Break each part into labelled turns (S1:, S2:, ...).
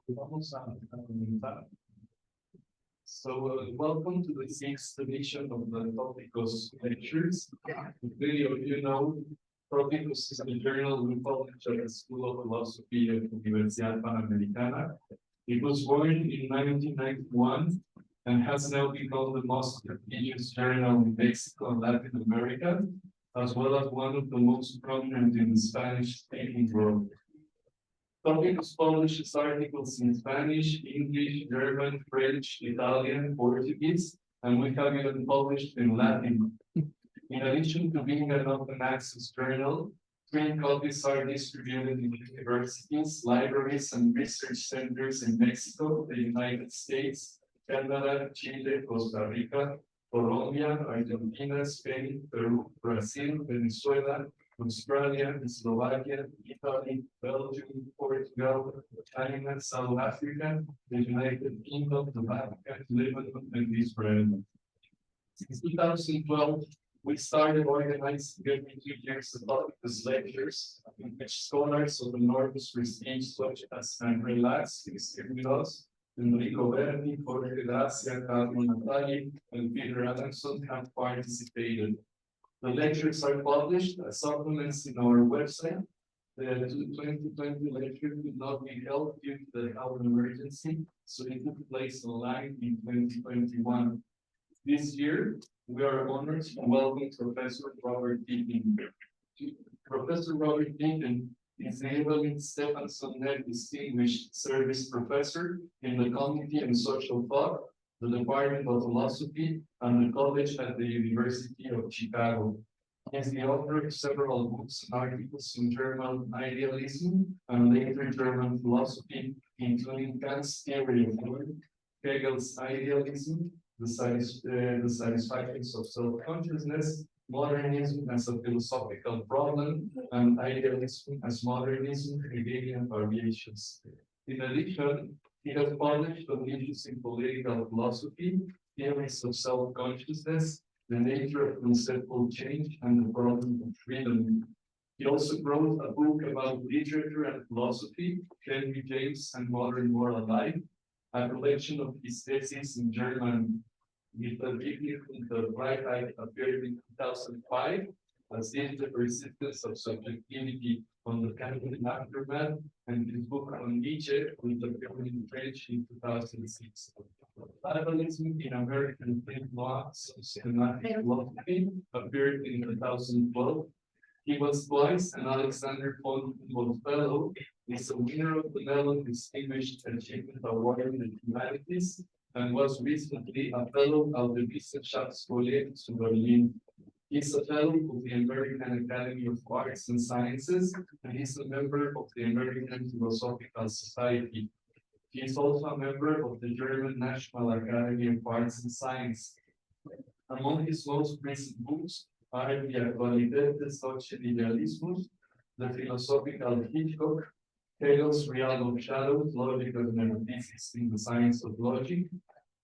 S1: Vamos a comenzar. So, welcome to the 6th edition of the Topicos lectures. Many of you know, Topicos is a journal we published at the School of Philosophy at Universidad Panamericana. It was born in 1991 and has now become the most prestigious journal in Mexico and Latin America, as well as one of the most prominent in the Spanish-speaking world. Topicos publishes articles in Spanish, English, German, French, Italian, Portuguese, and we have even published in Latin. In addition to being an open access journal, 3 copies are distributed in universities, libraries, and research centers in Mexico, the United States, Canada, Chile, Costa Rica, Colombia, Argentina, Spain, Peru, Brazil, Venezuela, Australia, Slovakia, Italy, Belgium, Portugal, China, South Africa, the United Kingdom, the Vatican, Lebanon, and Israel. Since 2012, we started organizing every 2 years the Topicos lectures, in which scholars of enormous prestige such as André Lax, Sigue, Enrico Verdi, Jorge Gracia, Carmen Natali, and Peter Adamson have participated. The lectures are published as supplements in our website. The 2020 lecture could not be held due to the health emergency, so it took place online in 2021. This year, we are honored to welcome Professor Robert Pippin. Professor Robert Pippin is the Evelyn Stefansson Distinguished Service Professor in the Comité and Social Thought, the Department of Philosophy, and the College at the University of Chicago. He is the author of several books and articles in German Idealism and later German philosophy, including Kant's theory of work, Hegel's Idealism, the satisfactions of self-consciousness, modernism as a philosophical problem, and idealism as modernism, Hegelian variations. In addition, he has published on issues in political philosophy, theories of self-consciousness, the nature of conceptual change, and the problem of freedom. He also wrote a book about literature and philosophy, Henry James and Modern Moral Life, a collection of his theses in German. With the Freiheit appeared in 2005, as did the persistence of subjectivity on the Catholic aftermath, and his book on Nietzsche, with the appeared in French in 2006. Idealism in American Think Law, Systematic Philosophy appeared in 2012. He was twice an Alexander von Humboldt Fellow, is a winner of the Nobel Distinguished Achievement Award in the Humanities, and was recently a fellow of the Wissenschaftskolleg zu Berlin. He is a fellow of the American Academy of Arts and Sciences, and he is a member of the American Philosophical Society. He is also a member of the German National Academy of Arts and Science. Among his most recent books are the Actualität des deutschen Idealismus, the Philosophical Hitchcock, Hegel's Realm of Shadows, Logic of Metaphysics in the Science of Logic,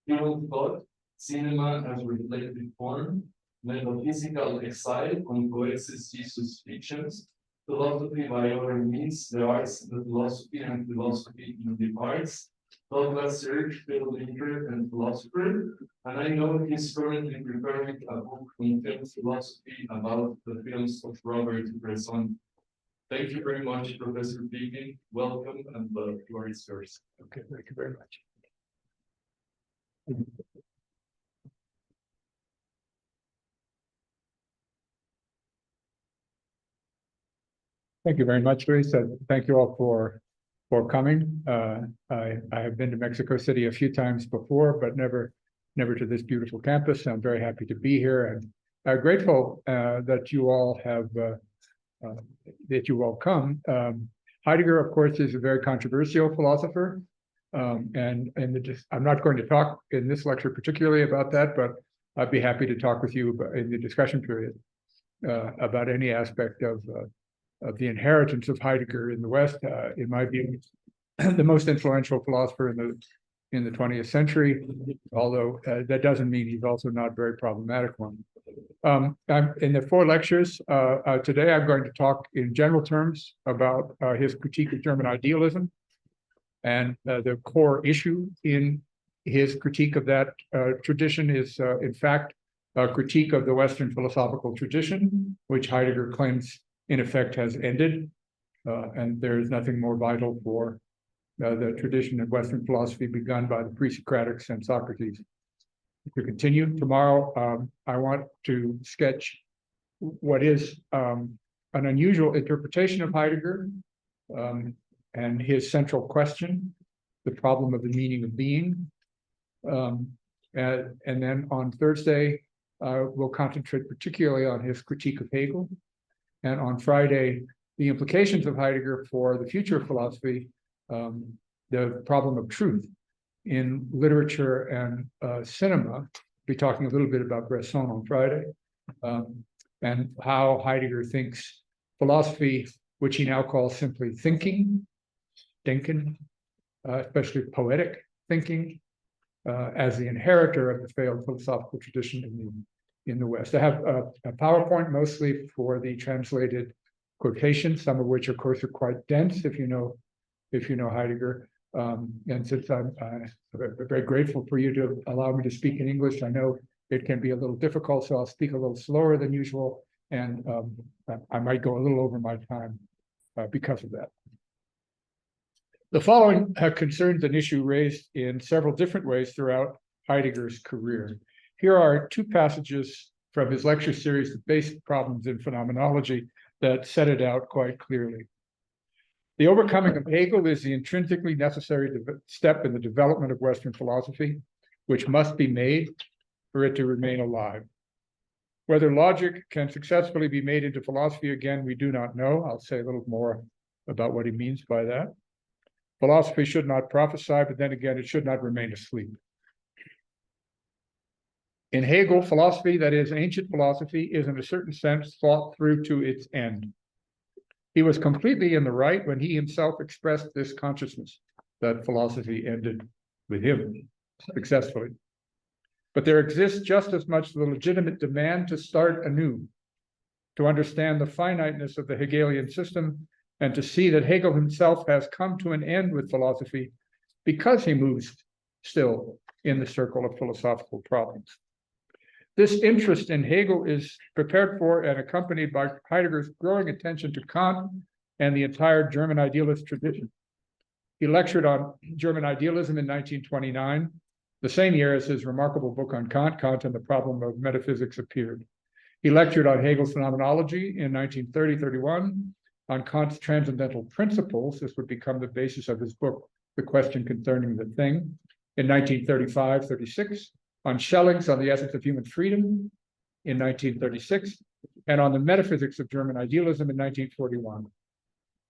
S1: Human Thought, Cinema as Reflective Form, Metaphysical Exile on Coexis Jesus Fictions, Philosophy by Other Means, the Arts in the Philosophy and Philosophy in the Arts, Douglas Sirk, filmmaker and philosopher, and I know he's currently preparing a book on film philosophy about the films of Robert Bresson. Thank you very much, Professor Pippin. Welcome, and the floor is yours.
S2: Okay, thank you very much. Thank you very much, Luis. Thank you all for coming. I have been to Mexico City a few times before, but never to this beautiful campus. I'm very happy to be here, and grateful that you all have come. Heidegger, of course, is a very controversial philosopher, and I'm not going to talk in this lecture particularly about that, but I'd be happy to talk with you in the discussion period about any aspect of the inheritance of Heidegger in the West. In my view, the most influential philosopher in the 20th century, although that doesn't mean he's also not a very problematic one. In the 4 lectures today, I'm going to talk in general terms about his critique of German idealism, And the core issue in his critique of that tradition is, in fact, a critique of the Western philosophical tradition, which Heidegger claims, in effect, has ended. And there is nothing more vital for the tradition of Western philosophy begun by the pre-Socratics and Socrates. To continue, tomorrow, I want to sketch what is an unusual interpretation of Heidegger and his central question, the problem of the meaning of being. And then on Thursday, we'll concentrate particularly on his critique of Hegel. And on Friday, the implications of Heidegger for the future of philosophy, the problem of truth in literature and cinema. Be talking a little bit about Bresson on Friday, and how Heidegger thinks philosophy, which he now calls simply thinking, denken, especially poetic thinking, as the inheritor of the failed philosophical tradition in the West. I have a PowerPoint mostly for the translated quotations, some of which, of course, are quite dense if you know Heidegger. And since I'm very grateful for you to allow me to speak in English, I know it can be a little difficult, so I'll speak a little slower than usual, and I might go a little over my time because of that. The following concerns an issue raised in several different ways throughout Heidegger's career. Here are two passages from his lecture series, The Basic Problems in Phenomenology, that set it out quite clearly. The overcoming of Hegel is the intrinsically necessary step in the development of Western philosophy, which must be made for it to remain alive. Whether logic can successfully be made into philosophy again, we do not know. I'll say a little more about what he means by that. Philosophy should not prophesy, but then again, it should not remain asleep. In Hegel, philosophy, that is, ancient philosophy, is in a certain sense thought through to its end. He was completely in the right when he himself expressed this consciousness that philosophy ended with him successfully. But there exists just as much the legitimate demand to start anew, to understand the finiteness of the Hegelian system, and to see that Hegel himself has come to an end with philosophy because he moves still in the circle of philosophical problems. This interest in Hegel is prepared for and accompanied by Heidegger's growing attention to Kant and the entire German idealist tradition. He lectured on German idealism in 1929, the same year as his remarkable book on Kant and the Problem of Metaphysics appeared. He lectured on Hegel's phenomenology in 1930-31, on Kant's transcendental principles. This would become the basis of his book, The Question Concerning the Thing, in 1935-36, on Schelling's On the Essence of Human Freedom in 1936, and on the metaphysics of German idealism in 1941.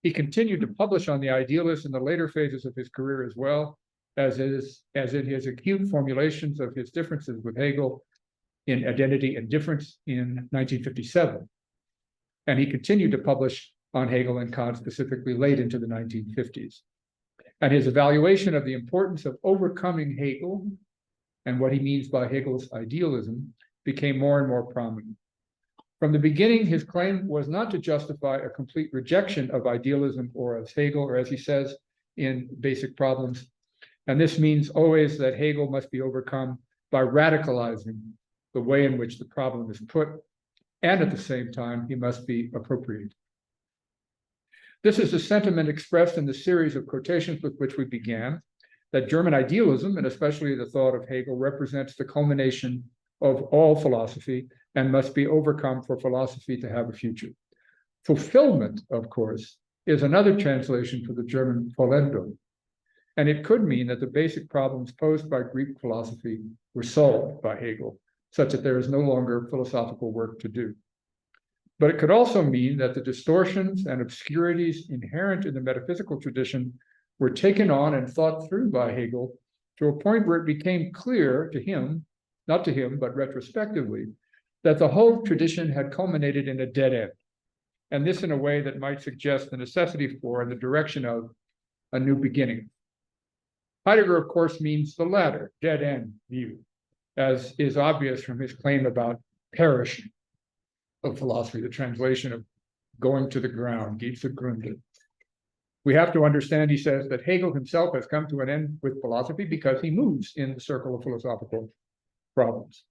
S2: He continued to publish on the idealists in the later phases of his career as well, as in his acute formulations of his differences with Hegel in Identity and Difference in 1957. And he continued to publish on Hegel and Kant specifically late into the 1950s. And his evaluation of the importance of overcoming Hegel and what he means by Hegel's idealism became more and more prominent. From the beginning, his claim was not to justify a complete rejection of idealism or of Hegel, or as he says in Basic Problems, and this means always that Hegel must be overcome by radicalizing the way in which the problem is put, and at the same time, he must be appropriated. This is the sentiment expressed in the series of quotations with which we began, that German idealism, and especially the thought of Hegel, represents the culmination of all philosophy and must be overcome for philosophy to have a future. Fulfillment, of course, is another translation for the German Vollendung, and it could mean that the basic problems posed by Greek philosophy were solved by Hegel, such that there is no longer philosophical work to do. But it could also mean that the distortions and obscurities inherent in the metaphysical tradition were taken on and thought through by Hegel to a point where it became clear to him, not to him, but retrospectively, that the whole tradition had culminated in a dead end. And this in a way that might suggest the necessity for and the direction of a new beginning. Heidegger, of course, means the latter, dead end view, as is obvious from his claim about perishing of philosophy, the translation of going to the ground, geht zugrunde. We have to understand, he says, that Hegel himself has come to an end with philosophy because he moves in the circle of philosophical problems.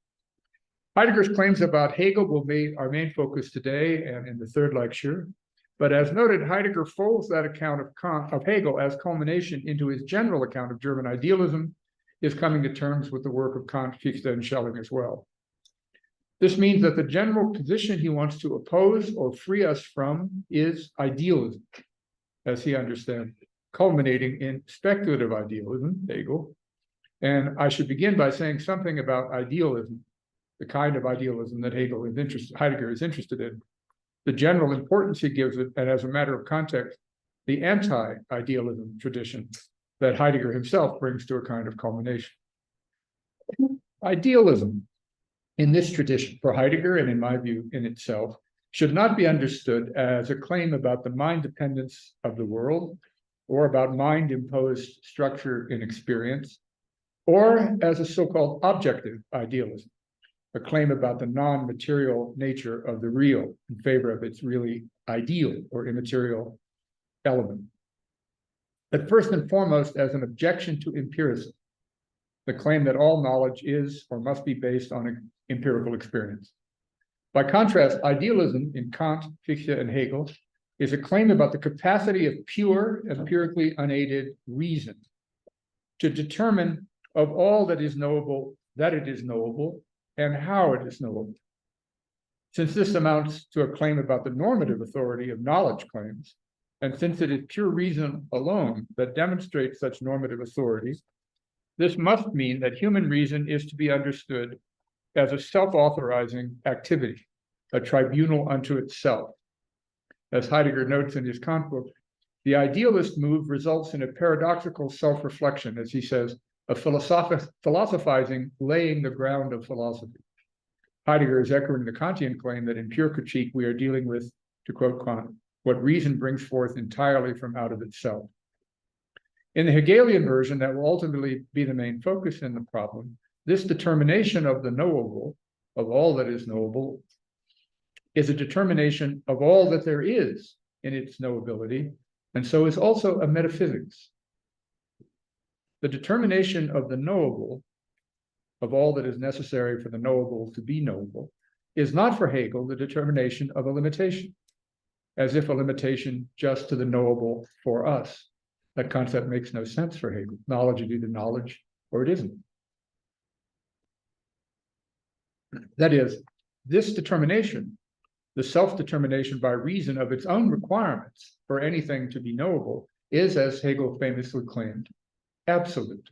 S2: Heidegger's claims about Hegel will be our main focus today and in the third lecture. But as noted, Heidegger folds that account of Hegel as culmination into his general account of German idealism, is coming to terms with the work of Kant, Fichte, and Schelling as well. This means that the general position he wants to oppose or free us from is idealism, as he understands it, culminating in speculative idealism, Hegel. And I should begin by saying something about idealism, the kind of idealism that Heidegger is interested in, the general importance he gives it, and as a matter of context, the anti-idealism tradition that Heidegger himself brings to a kind of culmination. Idealism in this tradition, for Heidegger and in my view in itself, should not be understood as a claim about the mind dependence of the world, or about mind-imposed structure in experience, or as a so-called objective idealism, a claim about the non-material nature of the real in favor of its really ideal or immaterial element. But first and foremost, as an objection to empiricism, the claim that all knowledge is or must be based on empirical experience. By contrast, idealism in Kant, Fichte, and Hegel is a claim about the capacity of pure, empirically unaided reason to determine of all that is knowable, that it is knowable, and how it is knowable. Since this amounts to a claim about the normative authority of knowledge claims, and since it is pure reason alone that demonstrates such normative authority, this must mean that human reason is to be understood as a self-authorizing activity, a tribunal unto itself. As Heidegger notes in his Kant book, the idealist move results in a paradoxical self-reflection, as he says, a philosophizing laying the ground of philosophy. Heidegger is echoing the Kantian claim that in pure critique we are dealing with, to quote Kant, what reason brings forth entirely from out of itself. In the Hegelian version that will ultimately be the main focus in the problem, this determination of the knowable, of all that is knowable, is a determination of all that there is in its knowability, and so is also a metaphysics. The determination of the knowable, of all that is necessary for the knowable to be knowable, is not for Hegel the determination of a limitation, as if a limitation just to the knowable for us. That concept makes no sense for Hegel. Knowledge is either knowledge or it isn't. That is, this determination, the self-determination by reason of its own requirements for anything to be knowable, is, as Hegel famously claimed, absolute.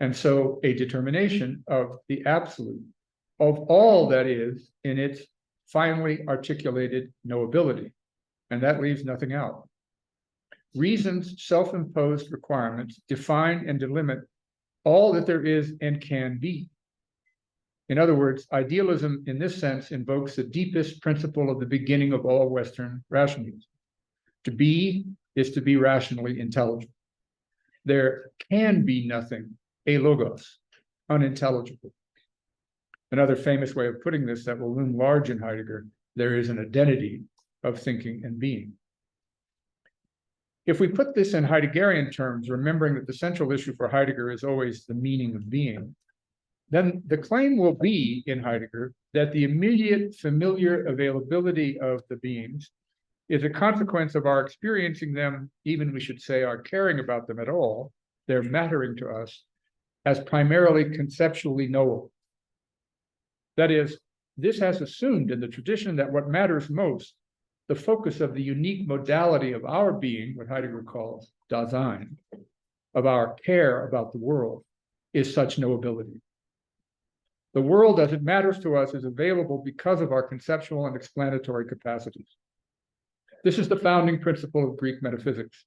S2: And so a determination of the absolute, of all that is in its finely articulated knowability. And that leaves nothing out. Reason's self-imposed requirements define and delimit all that there is and can be. In other words, idealism in this sense invokes the deepest principle of the beginning of all Western rationalism. To be is to be rationally intelligible. There can be nothing, a logos, unintelligible. Another famous way of putting this that will loom large in Heidegger, there is an identity of thinking and being. If we put this in Heideggerian terms, remembering that the central issue for Heidegger is always the meaning of being, then the claim will be in Heidegger that the immediate familiar availability of the beings is a consequence of our experiencing them, even we should say our caring about them at all, they're mattering to us, as primarily conceptually knowable. That is, this has assumed in the tradition that what matters most, the focus of the unique modality of our being, what Heidegger calls Dasein, of our care about the world, is such knowability. The world as it matters to us is available because of our conceptual and explanatory capacities. This is the founding principle of Greek metaphysics,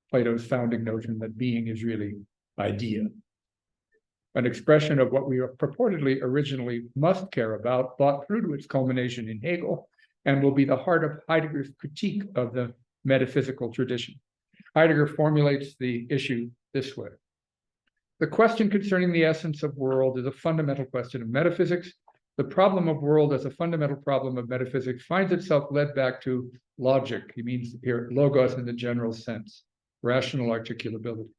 S2: Plato's founding notion that being is really idea, an expression of what we purportedly originally must care about, brought through to its culmination in Hegel, and will be the heart of Heidegger's critique of the metaphysical tradition. Heidegger formulates the issue this way. The question concerning the essence of world is a fundamental question of metaphysics. The problem of world as a fundamental problem of metaphysics finds itself led back to logic. He means here logos in the general sense. rational articulability.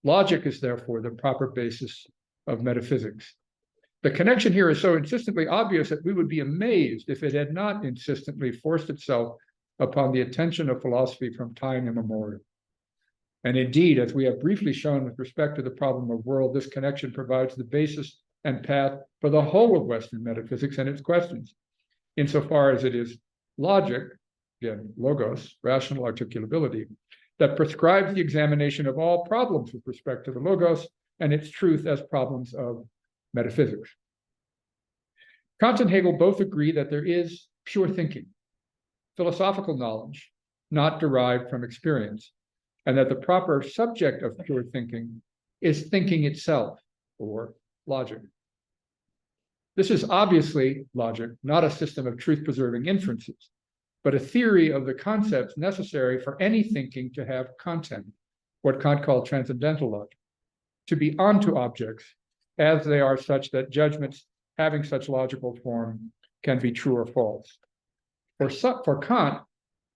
S2: Logic is therefore the proper basis of metaphysics. The connection here is so insistently obvious that we would be amazed if it had not insistently forced itself upon the attention of philosophy from time immemorial. And indeed, as we have briefly shown with respect to the problem of world, this connection provides the basis and path for the whole of Western metaphysics and its questions, insofar as it is logic, again, logos, rational articulability, that prescribes the examination of all problems with respect to the logos and its truth as problems of metaphysics. Kant and Hegel both agree that there is pure thinking, philosophical knowledge, not derived from experience, and that the proper subject of pure thinking is thinking itself, or logic. This is obviously logic, not a system of truth-preserving inferences, but a theory of the concepts necessary for any thinking to have content, what Kant called transcendental logic, to be onto objects as they are such that judgments having such logical form can be true or false. For Kant,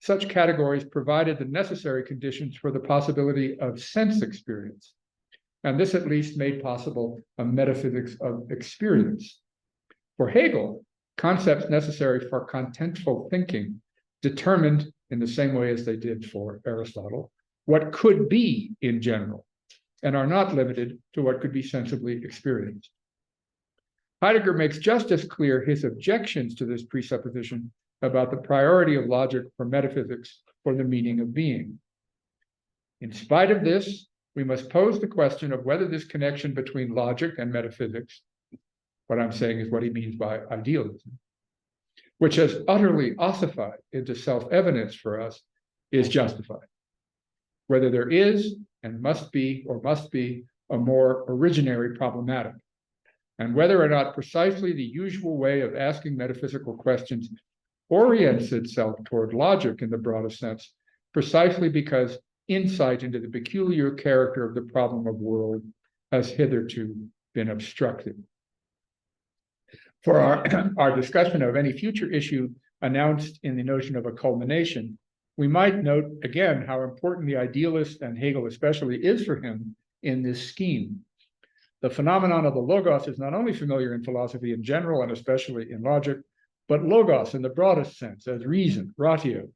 S2: such categories provided the necessary conditions for the possibility of sense experience, and this at least made possible a metaphysics of experience. For Hegel, concepts necessary for contentful thinking determined, in the same way as they did for Aristotle, what could be in general, and are not limited to what could be sensibly experienced. Heidegger makes just as clear his objections to this presupposition about the priority of logic for metaphysics for the meaning of being. In spite of this, we must pose the question of whether this connection between logic and metaphysics, what I'm saying is what he means by idealism, which has utterly ossified into self-evidence for us, is justified. Whether there is and must be a more originary problematic, and whether or not precisely the usual way of asking metaphysical questions orients itself toward logic in the broadest sense, precisely because insight into the peculiar character of the problem of world has hitherto been obstructed. For our discussion of any future issue announced in the notion of a culmination, we might note again how important the idealist, and Hegel especially, is for him in this scheme. The phenomenon of the logos is not only familiar in philosophy in general and especially in logic, but logos in the broadest sense, as reason, ratio,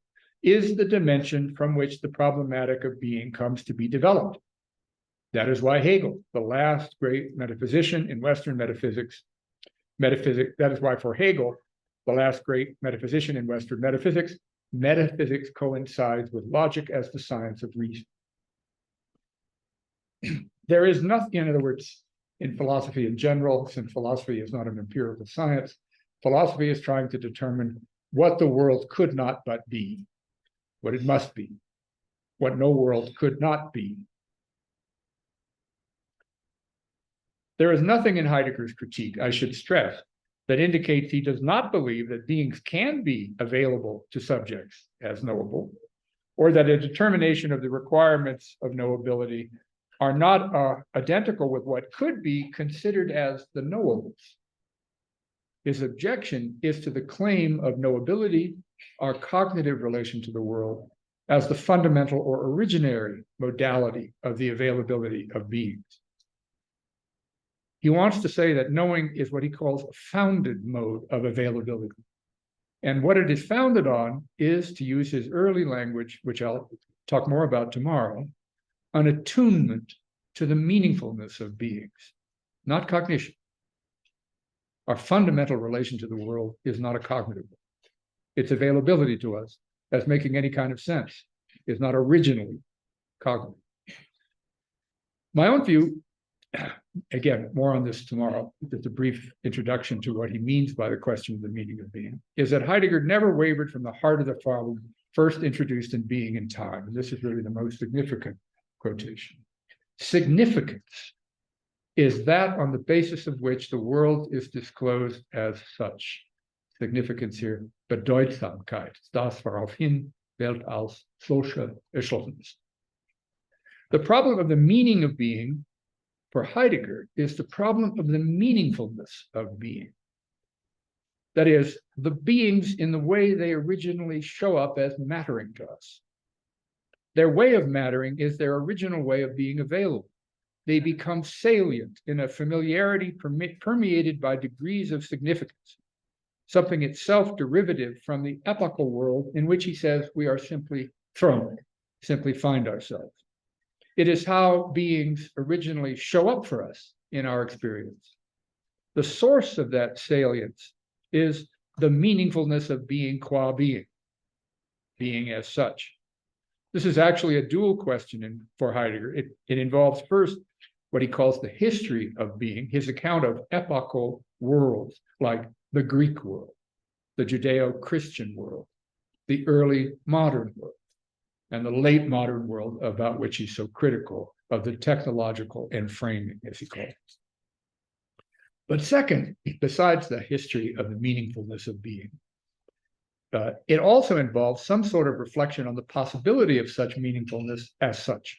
S2: is the dimension from which the problematic of being comes to be developed. That is why Hegel, the last great metaphysician in Western metaphysics, that is why for Hegel, the last great metaphysician in Western metaphysics coincides with logic as the science of reason. There is nothing, in other words, in philosophy in general, since philosophy is not an empirical science, philosophy is trying to determine what the world could not but be, what it must be, what no world could not be. There is nothing in Heidegger's critique, I should stress, that indicates he does not believe that beings can be available to subjects as knowable, or that a determination of the requirements of knowability are not identical with what could be considered as the knowables. His objection is to the claim of knowability, our cognitive relation to the world, as the fundamental or originary modality of the availability of beings. He wants to say that knowing is what he calls a founded mode of availability. And what it is founded on is, to use his early language, which I'll talk more about tomorrow, an attunement to the meaningfulness of beings, not cognition. Our fundamental relation to the world is not a cognitive one. Its availability to us as making any kind of sense is not originally cognitive. My own view, again, more on this tomorrow, just a brief introduction to what he means by the question of the meaning of being, is that Heidegger never wavered from the heart of the problem first introduced in Being and Time. And this is really the most significant quotation. Significance is that on the basis of which the world is disclosed as such. Significance here, Bedeutsamkeit, das woraufhin Welt als solche erschlossen ist. The problem of the meaning of being for Heidegger is the problem of the meaningfulness of being. That is, the beings in the way they originally show up as mattering to us. Their way of mattering is their original way of being available. They become salient in a familiarity permeated by degrees of significance, something itself derivative from the epochal world in which he says we are simply thrown, simply find ourselves. It is how beings originally show up for us in our experience. The source of that salience is the meaningfulness of being qua being, being as such. This is actually a dual question for Heidegger. It involves first what he calls the history of being, his account of epochal worlds like the Greek world, the Judeo-Christian world, the early modern world, and the late modern world about which he's so critical of the technological enframing, as he calls it. But second, besides the history of the meaningfulness of being, it also involves some sort of reflection on the possibility of such meaningfulness as such.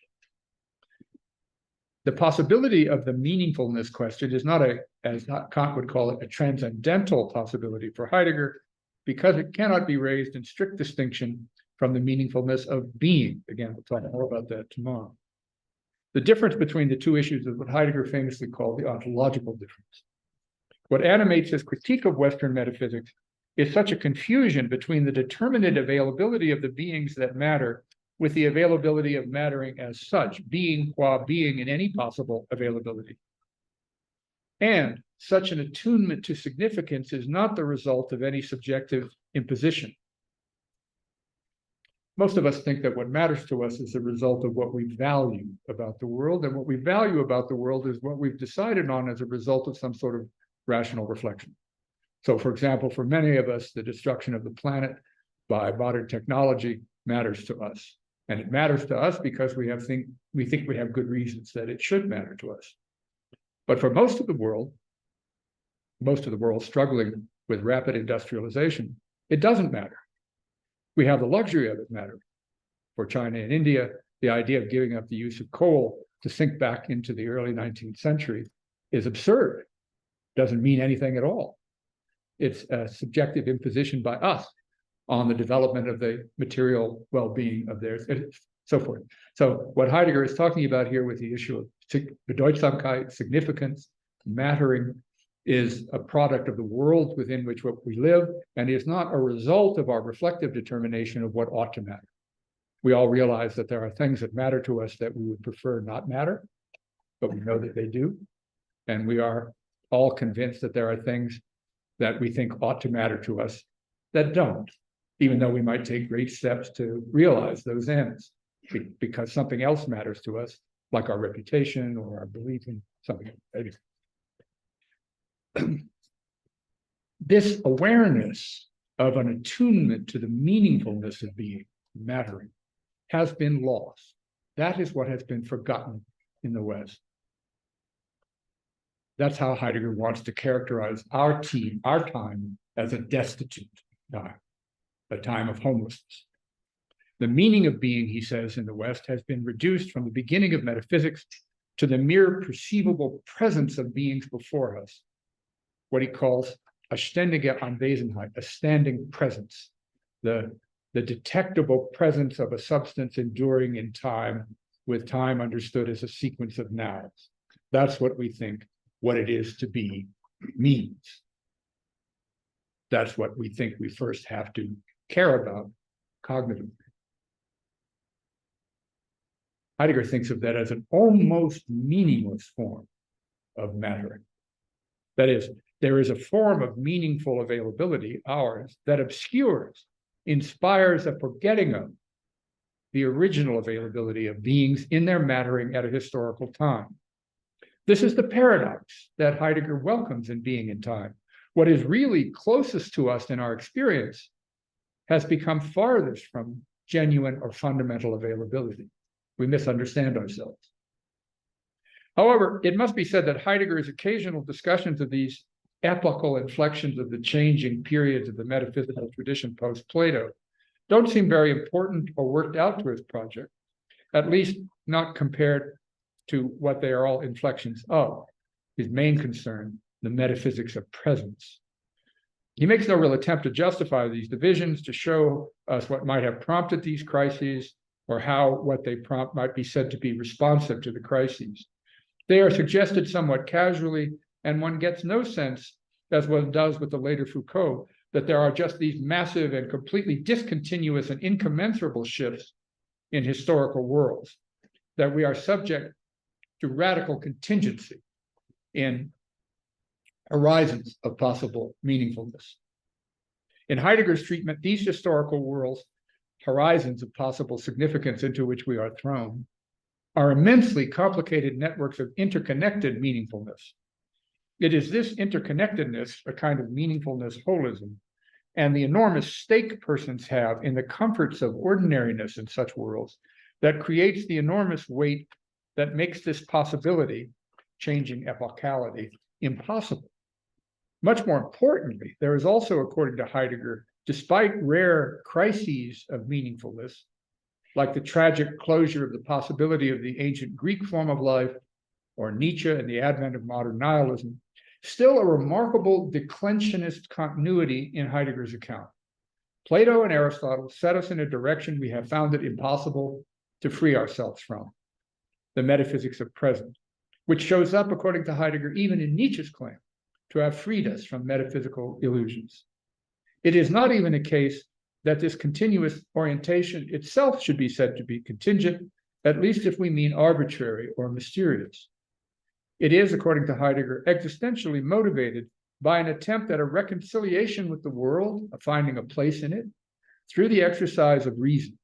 S2: The possibility of the meaningfulness question is not as Kant would call it, a transcendental possibility for Heidegger, because it cannot be raised in strict distinction from the meaningfulness of being. Again, we'll talk more about that tomorrow. The difference between the two issues is what Heidegger famously called the ontological difference. What animates his critique of Western metaphysics is such a confusion between the determinate availability of the beings that matter with the availability of mattering as such, being qua being in any possible availability. And such an attunement to significance is not the result of any subjective imposition. Most of us think that what matters to us is the result of what we value about the world, and what we value about the world is what we've decided on as a result of some sort of rational reflection. So, for example, for many of us, the destruction of the planet by modern technology matters to us. And it matters to us because we think we have good reasons that it should matter to us. But for most of the world struggling with rapid industrialization, it doesn't matter. We have the luxury of it mattering. For China and India, the idea of giving up the use of coal to sink back into the early 19th century is absurd. Doesn't mean anything at all. It's a subjective imposition by us on the development of the material well-being of theirs, and so forth. So what Heidegger is talking about here with the issue of Bedeutsamkeit, significance, mattering, is a product of the world within which we live, and is not a result of our reflective determination of what ought to matter. We all realize that there are things that matter to us that we would prefer not matter, but we know that they do. And we are all convinced that there are things that we think ought to matter to us that don't, even though we might take great steps to realize those ends, because something else matters to us, like our reputation or our belief in something else. This awareness of an attunement to the meaningfulness of being, mattering, has been lost. That is what has been forgotten in the West. That's how Heidegger wants to characterize our time as a destitute time, a time of homelessness. The meaning of being, he says, in the West has been reduced from the beginning of metaphysics to the mere perceivable presence of beings before us, what he calls a ständige Anwesenheit, a standing presence, the detectable presence of a substance enduring in time, with time understood as a sequence of nows. That's what we think what it is to be means. That's what we think we first have to care about cognitively. Heidegger thinks of that as an almost meaningless form of mattering. That is, there is a form of meaningful availability, ours, that obscures, inspires a forgetting of the original availability of beings in their mattering at a historical time. This is the paradox that Heidegger welcomes in Being and Time. What is really closest to us in our experience has become farthest from genuine or fundamental availability. We misunderstand ourselves. However, it must be said that Heidegger's occasional discussions of these epochal inflections of the changing periods of the metaphysical tradition post-Plato don't seem very important or worked out to his project, at least not compared to what they are all inflections of, his main concern, the metaphysics of presence. He makes no real attempt to justify these divisions, to show us what might have prompted these crises, or how what they prompt might be said to be responsive to the crises. They are suggested somewhat casually, and one gets no sense, as one does with the later Foucault, that there are just these massive and completely discontinuous and incommensurable shifts in historical worlds, that we are subject to radical contingency in horizons of possible meaningfulness. In Heidegger's treatment, these historical worlds, horizons of possible significance into which we are thrown, are immensely complicated networks of interconnected meaningfulness. It is this interconnectedness, a kind of meaningfulness holism, and the enormous stake persons have in the comforts of ordinariness in such worlds that creates the enormous weight that makes this possibility, changing epochality, impossible. Much more importantly, there is also, according to Heidegger, despite rare crises of meaningfulness, like the tragic closure of the possibility of the ancient Greek form of life, or Nietzsche and the advent of modern nihilism, still a remarkable declensionist continuity in Heidegger's account. Plato and Aristotle set us in a direction we have found it impossible to free ourselves from, the metaphysics of present, which shows up, according to Heidegger, even in Nietzsche's claim to have freed us from metaphysical illusions. It is not even a case that this continuous orientation itself should be said to be contingent, at least if we mean arbitrary or mysterious. It is, according to Heidegger, existentially motivated by an attempt at a reconciliation with the world, of finding a place in it, through the exercise of reason,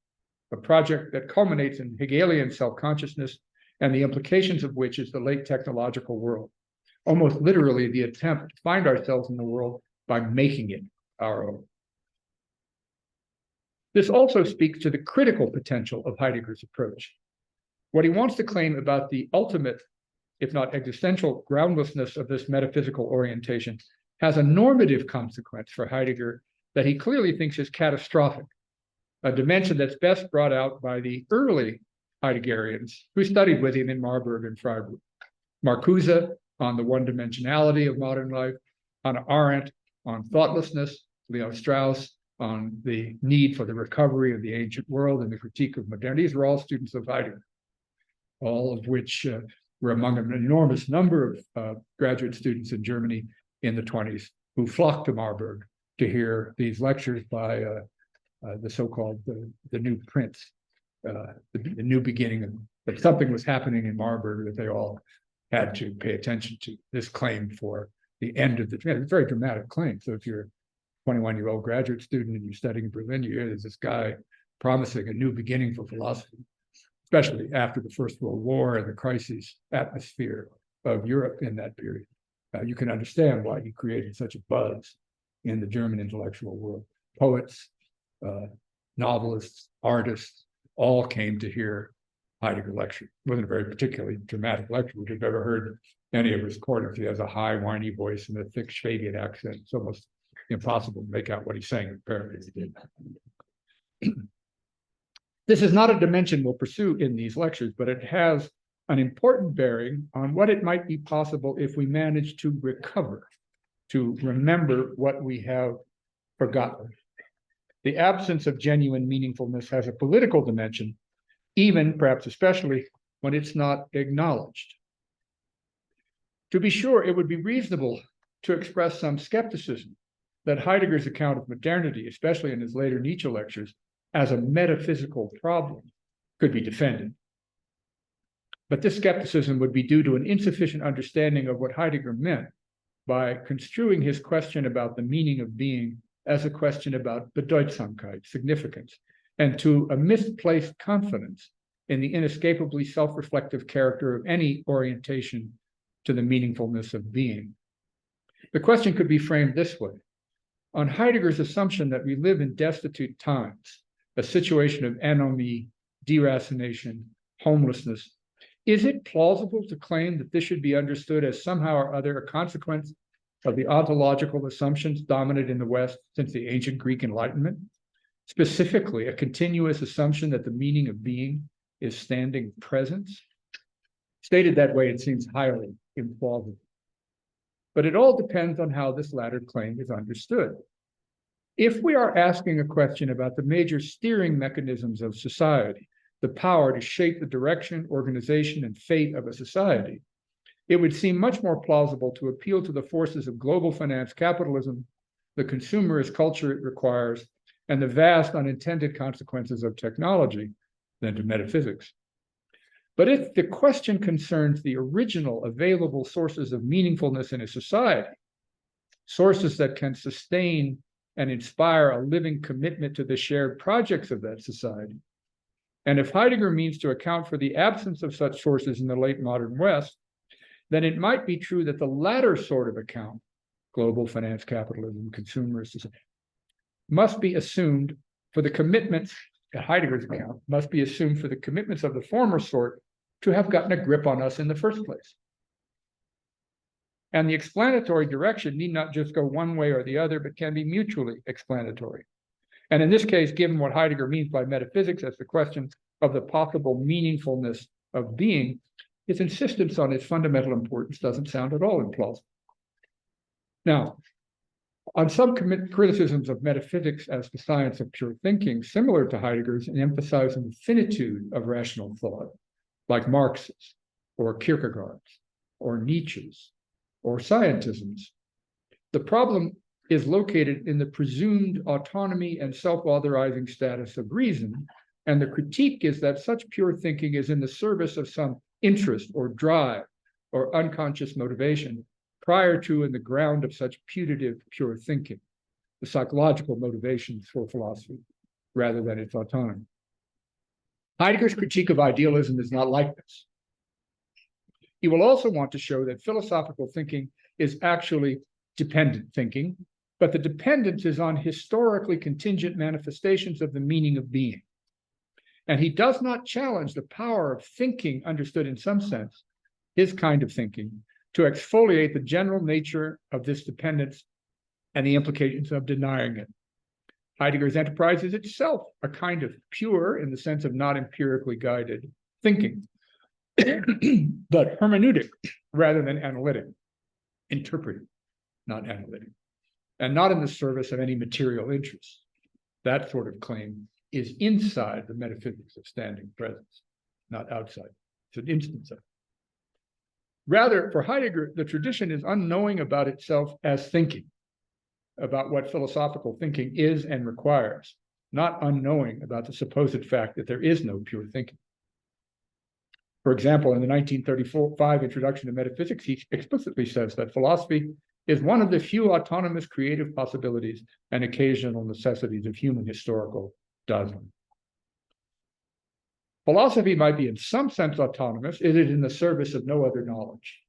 S2: a project that culminates in Hegelian self-consciousness and the implications of which is the late technological world, almost literally the attempt to find ourselves in the world by making it our own. This also speaks to the critical potential of Heidegger's approach. What he wants to claim about the ultimate, if not existential, groundlessness of this metaphysical orientation has a normative consequence for Heidegger that he clearly thinks is catastrophic, a dimension that's best brought out by the early Heideggerians who studied with him in Marburg and Freiburg. Marcuse on the one-dimensionality of modern life, Hannah Arendt on thoughtlessness, Leo Strauss on the need for the recovery of the ancient world and the critique of modernity. These were all students of Heidegger, all of which were among an enormous number of graduate students in Germany in the 20s who flocked to Marburg to hear these lectures by the so-called the new prince, the new beginning that something was happening in Marburg that they all had to pay attention to. This claim for the end of the, it's a very dramatic claim. So if you're a 21-year-old graduate student and you're studying in Berlin, you hear there's this guy promising a new beginning for philosophy, especially after the First World War and the crisis atmosphere of Europe in that period. You can understand why he created such a buzz in the German intellectual world. Poets, novelists, artists, all came to hear Heidegger lecture. It wasn't a very particularly dramatic lecture. We've never heard any of his recordings. He has a high, whiny voice and a thick Schwabian accent. It's almost impossible to make out what he's saying. Apparently he did. This is not a dimension we'll pursue in these lectures, but it has an important bearing on what it might be possible if we manage to recover, to remember what we have forgotten. The absence of genuine meaningfulness has a political dimension, even, perhaps especially, when it's not acknowledged. To be sure, it would be reasonable to express some skepticism that Heidegger's account of modernity, especially in his later Nietzsche lectures, as a metaphysical problem could be defended. But this skepticism would be due to an insufficient understanding of what Heidegger meant by construing his question about the meaning of being as a question about Bedeutsamkeit, significance, and to a misplaced confidence in the inescapably self-reflective character of any orientation to the meaningfulness of being. The question could be framed this way. On Heidegger's assumption that we live in destitute times, a situation of anomie, deracination, homelessness, is it plausible to claim that this should be understood as somehow or other a consequence of the ontological assumptions dominant in the West since the ancient Greek Enlightenment? Specifically, a continuous assumption that the meaning of being is standing presence? Stated that way, it seems highly implausible. But it all depends on how this latter claim is understood. If we are asking a question about the major steering mechanisms of society, the power to shape the direction, organization, and fate of a society, it would seem much more plausible to appeal to the forces of global finance capitalism, the consumerist culture it requires, and the vast unintended consequences of technology than to metaphysics. But if the question concerns the original available sources of meaningfulness in a society, sources that can sustain and inspire a living commitment to the shared projects of that society, and if Heidegger means to account for the absence of such sources in the late modern West, then it might be true that the latter sort of account, global finance capitalism, consumerist, must be assumed for the commitments, Heidegger's account, must be assumed for the commitments of the former sort to have gotten a grip on us in the first place. And the explanatory direction need not just go one way or the other, but can be mutually explanatory. And in this case, given what Heidegger means by metaphysics as the question of the possible meaningfulness of being, his insistence on its fundamental importance doesn't sound at all implausible. Now, on some criticisms of metaphysics as the science of pure thinking, similar to Heidegger's in emphasizing the finitude of rational thought, like Marx's, or Kierkegaard's, or Nietzsche's, or scientism's, the problem is located in the presumed autonomy and self-authorizing status of reason, and the critique is that such pure thinking is in the service of some interest or drive or unconscious motivation prior to and the ground of such putative pure thinking, the psychological motivations for philosophy, rather than its autonomy. Heidegger's critique of idealism is not like this. He will also want to show that philosophical thinking is actually dependent thinking, but the dependence is on historically contingent manifestations of the meaning of being. And he does not challenge the power of thinking, understood in some sense, his kind of thinking, to exfoliate the general nature of this dependence and the implications of denying it. Heidegger's enterprise is itself a kind of pure, in the sense of not empirically guided, thinking, but hermeneutic rather than analytic, interpretive, not analytic, and not in the service of any material interest. That sort of claim is inside the metaphysics of standing presence, not outside. It's an instance of it. Rather, for Heidegger, the tradition is unknowing about itself as thinking, about what philosophical thinking is and requires, not unknowing about the supposed fact that there is no pure thinking. For example, in the 1935 Introduction to Metaphysics, he explicitly says that philosophy is one of the few autonomous creative possibilities and occasional necessities of human historical Dasein. Philosophy might be in some sense autonomous, it is in the service of no other knowledge,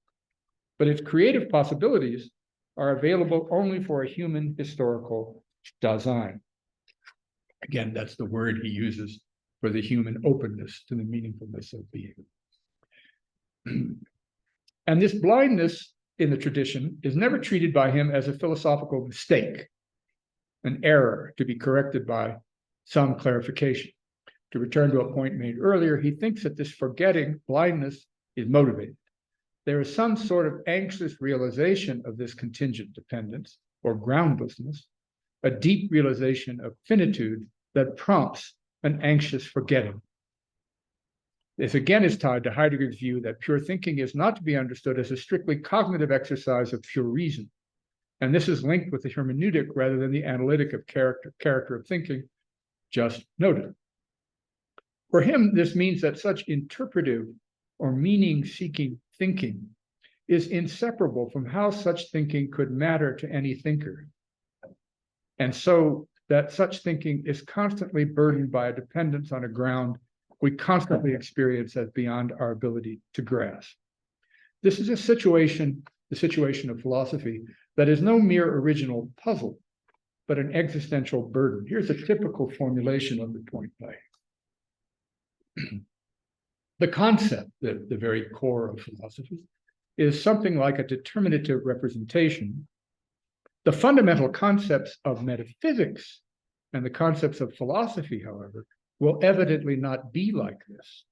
S2: but its creative possibilities are available only for a human historical Dasein. Again, that's the word he uses for the human openness to the meaningfulness of being. And this blindness in the tradition is never treated by him as a philosophical mistake, an error to be corrected by some clarification. To return to a point made earlier, he thinks that this forgetting, blindness, is motivated. There is some sort of anxious realization of this contingent dependence or groundlessness, a deep realization of finitude that prompts an anxious forgetting. This again is tied to Heidegger's view that pure thinking is not to be understood as a strictly cognitive exercise of pure reason. And this is linked with the hermeneutic rather than the analytic of character of thinking just noted. For him, this means that such interpretive or meaning-seeking thinking is inseparable from how such thinking could matter to any thinker. And so that such thinking is constantly burdened by a dependence on a ground we constantly experience as beyond our ability to grasp. This is a situation, the situation of philosophy, that is no mere original puzzle, but an existential burden. Here's a typical formulation of the point by the concept, the very core of philosophy, is something like a determinative representation. The fundamental concepts of metaphysics and the concepts of philosophy, however, will evidently not be like this.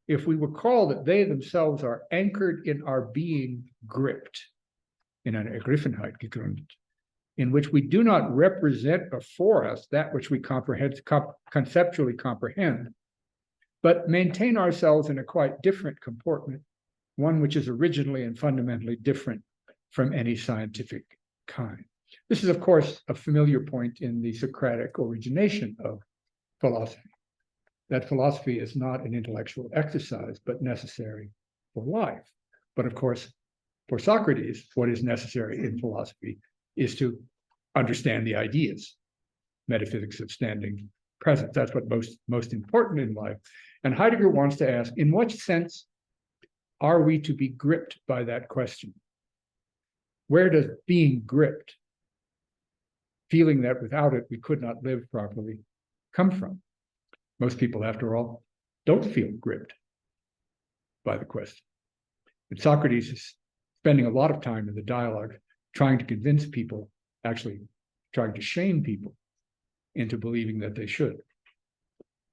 S2: If we recall that they themselves are anchored in our being gripped, in an Ergriffenheit gegründet, in which we do not represent before us that which we conceptually comprehend, but maintain ourselves in a quite different comportment, one which is originally and fundamentally different from any scientific kind. This is, of course, a familiar point in the Socratic origination of philosophy, that philosophy is not an intellectual exercise, but necessary for life. But of course, for Socrates, what is necessary in philosophy is to understand the ideas, metaphysics of standing presence. That's what most important in life. And Heidegger wants to ask, in what sense are we to be gripped by that question? Where does being gripped, feeling that without it we could not live properly, come from? Most people, after all, don't feel gripped by the question. But Socrates is spending a lot of time in the dialogue trying to convince people, actually trying to shame people into believing that they should.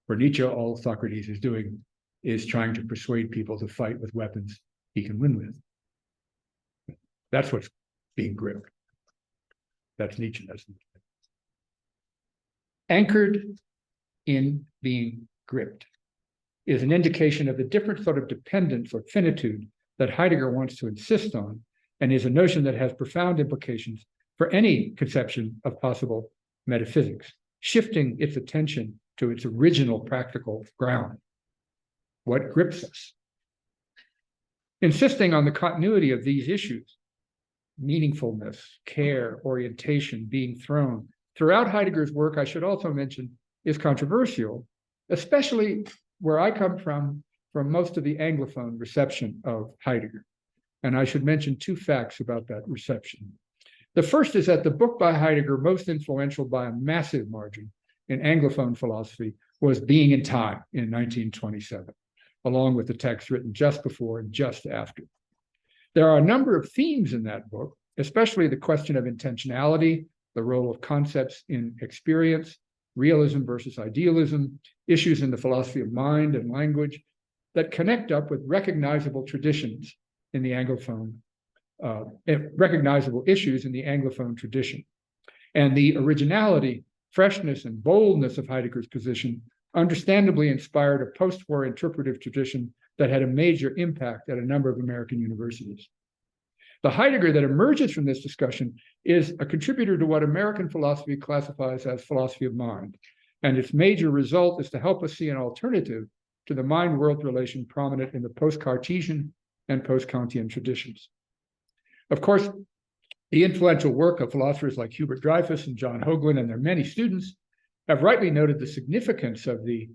S2: For Nietzsche, all Socrates is doing is trying to persuade people to fight with weapons he can win with. That's what's being gripped. That's Nietzsche. Anchored in being gripped is an indication of the different sort of dependence or finitude that Heidegger wants to insist on, and is a notion that has profound implications for any conception of possible metaphysics, shifting its attention to its original practical ground. What grips us? Insisting on the continuity of these issues, meaningfulness, care, orientation, being thrown, throughout Heidegger's work, I should also mention, is controversial, especially where I come from most of the Anglophone reception of Heidegger. And I should mention two facts about that reception. The first is that the book by Heidegger, most influential by a massive margin in Anglophone philosophy, was Being in Time in 1927, along with the text written just before and just after. There are a number of themes in that book, especially the question of intentionality, the role of concepts in experience, realism versus idealism, issues in the philosophy of mind and language that connect up with recognizable traditions in the Anglophone, recognizable issues in the Anglophone tradition. And the originality, freshness, and boldness of Heidegger's position understandably inspired a post-war interpretive tradition that had a major impact at a number of American universities. The Heidegger that emerges from this discussion is a contributor to what American philosophy classifies as philosophy of mind, and its major result is to help us see an alternative to the mind-world relation prominent in the post-Cartesian and post-Kantian traditions. Of course, the influential work of philosophers like Hubert Dreyfus and John Hoagland and their many students have rightly noted the significance of the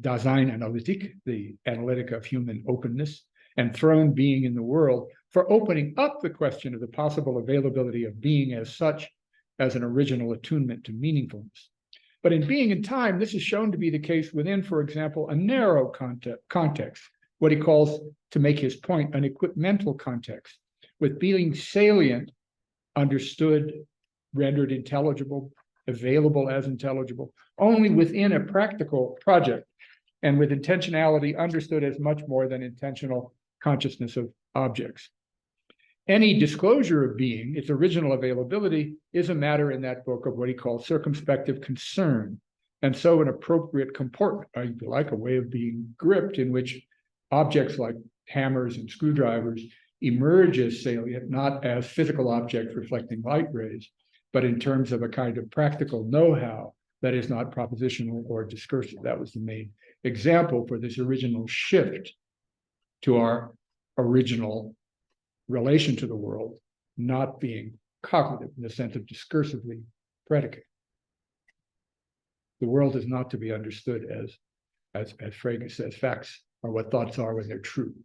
S2: Daseinanalytik, the analytic of human openness, and thrown being in the world, for opening up the question of the possible availability of being as such as an original attunement to meaningfulness. But in Being in Time, this is shown to be the case within, for example, a narrow context, what he calls, to make his point, an equipmental context, with being salient, understood, rendered intelligible, available as intelligible, only within a practical project, and with intentionality understood as much more than intentional consciousness of objects. Any disclosure of being, its original availability, is a matter in that book of what he calls circumspective concern, and so an appropriate comportment, if you like, a way of being gripped in which objects like hammers and screwdrivers emerge as salient, not as physical objects reflecting light rays, but in terms of a kind of practical know-how that is not propositional or discursive. That was the main example for this original shift to our original relation to the world, not being cognitive in the sense of discursively predicate. The world is not to be understood as Frege says, facts are what thoughts are when they're true.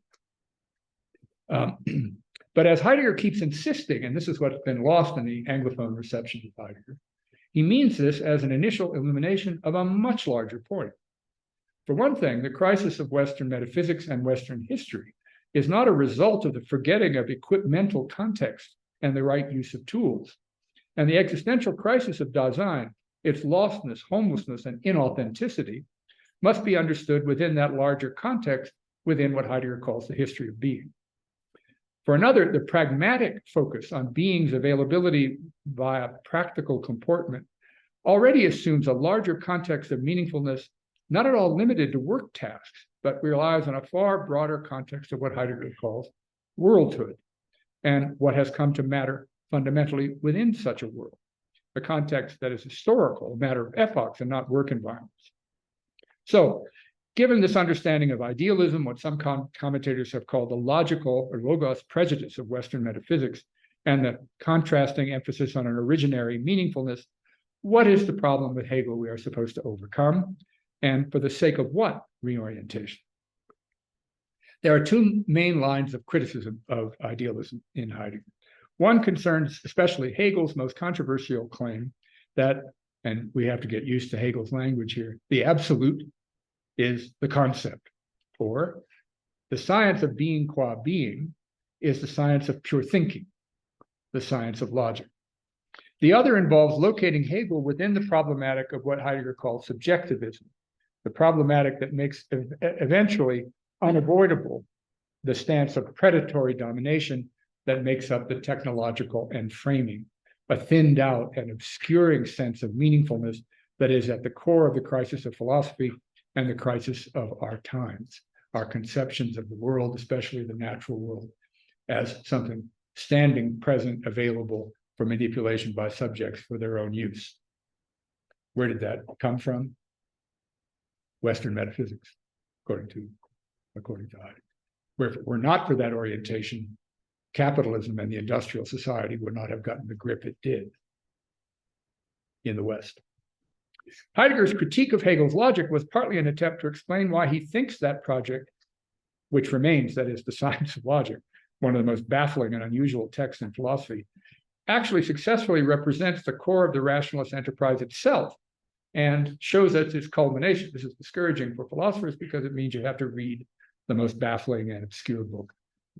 S2: But as Heidegger keeps insisting, and this is what's been lost in the Anglophone reception of Heidegger, he means this as an initial illumination of a much larger point. For one thing, the crisis of Western metaphysics and Western history is not a result of the forgetting of equipmental context and the right use of tools. And the existential crisis of Dasein, its lostness, homelessness, and inauthenticity, must be understood within that larger context, within what Heidegger calls the history of being. For another, the pragmatic focus on being's availability via practical comportment already assumes a larger context of meaningfulness not at all limited to work tasks, but relies on a far broader context of what Heidegger calls worldhood, and what has come to matter fundamentally within such a world, a context that is historical, a matter of epochs and not work environments. So, given this understanding of idealism, what some commentators have called the logical or logos prejudice of Western metaphysics, and the contrasting emphasis on an originary meaningfulness, what is the problem with Hegel we are supposed to overcome? And for the sake of what reorientation? There are two main lines of criticism of idealism in Heidegger. One concerns especially Hegel's most controversial claim that, and we have to get used to Hegel's language here, the absolute is the concept, or the science of being qua being is the science of pure thinking, the science of logic. The other involves locating Hegel within the problematic of what Heidegger calls subjectivism, the problematic that makes eventually unavoidable the stance of predatory domination that makes up the technological and framing, a thinned out and obscuring sense of meaningfulness that is at the core of the crisis of philosophy and the crisis of our times, our conceptions of the world, especially the natural world, as something standing, present, available for manipulation by subjects for their own use. Where did that come from? Western metaphysics, according to Heidegger. Where if it were not for that orientation, capitalism and the industrial society would not have gotten the grip it did in the West. Heidegger's critique of Hegel's logic was partly an attempt to explain why he thinks that project, which remains, that is, the science of logic, one of the most baffling and unusual texts in philosophy, actually successfully represents the core of the rationalist enterprise itself and shows us its culmination. This is discouraging for philosophers because it means you have to read the most baffling and obscure book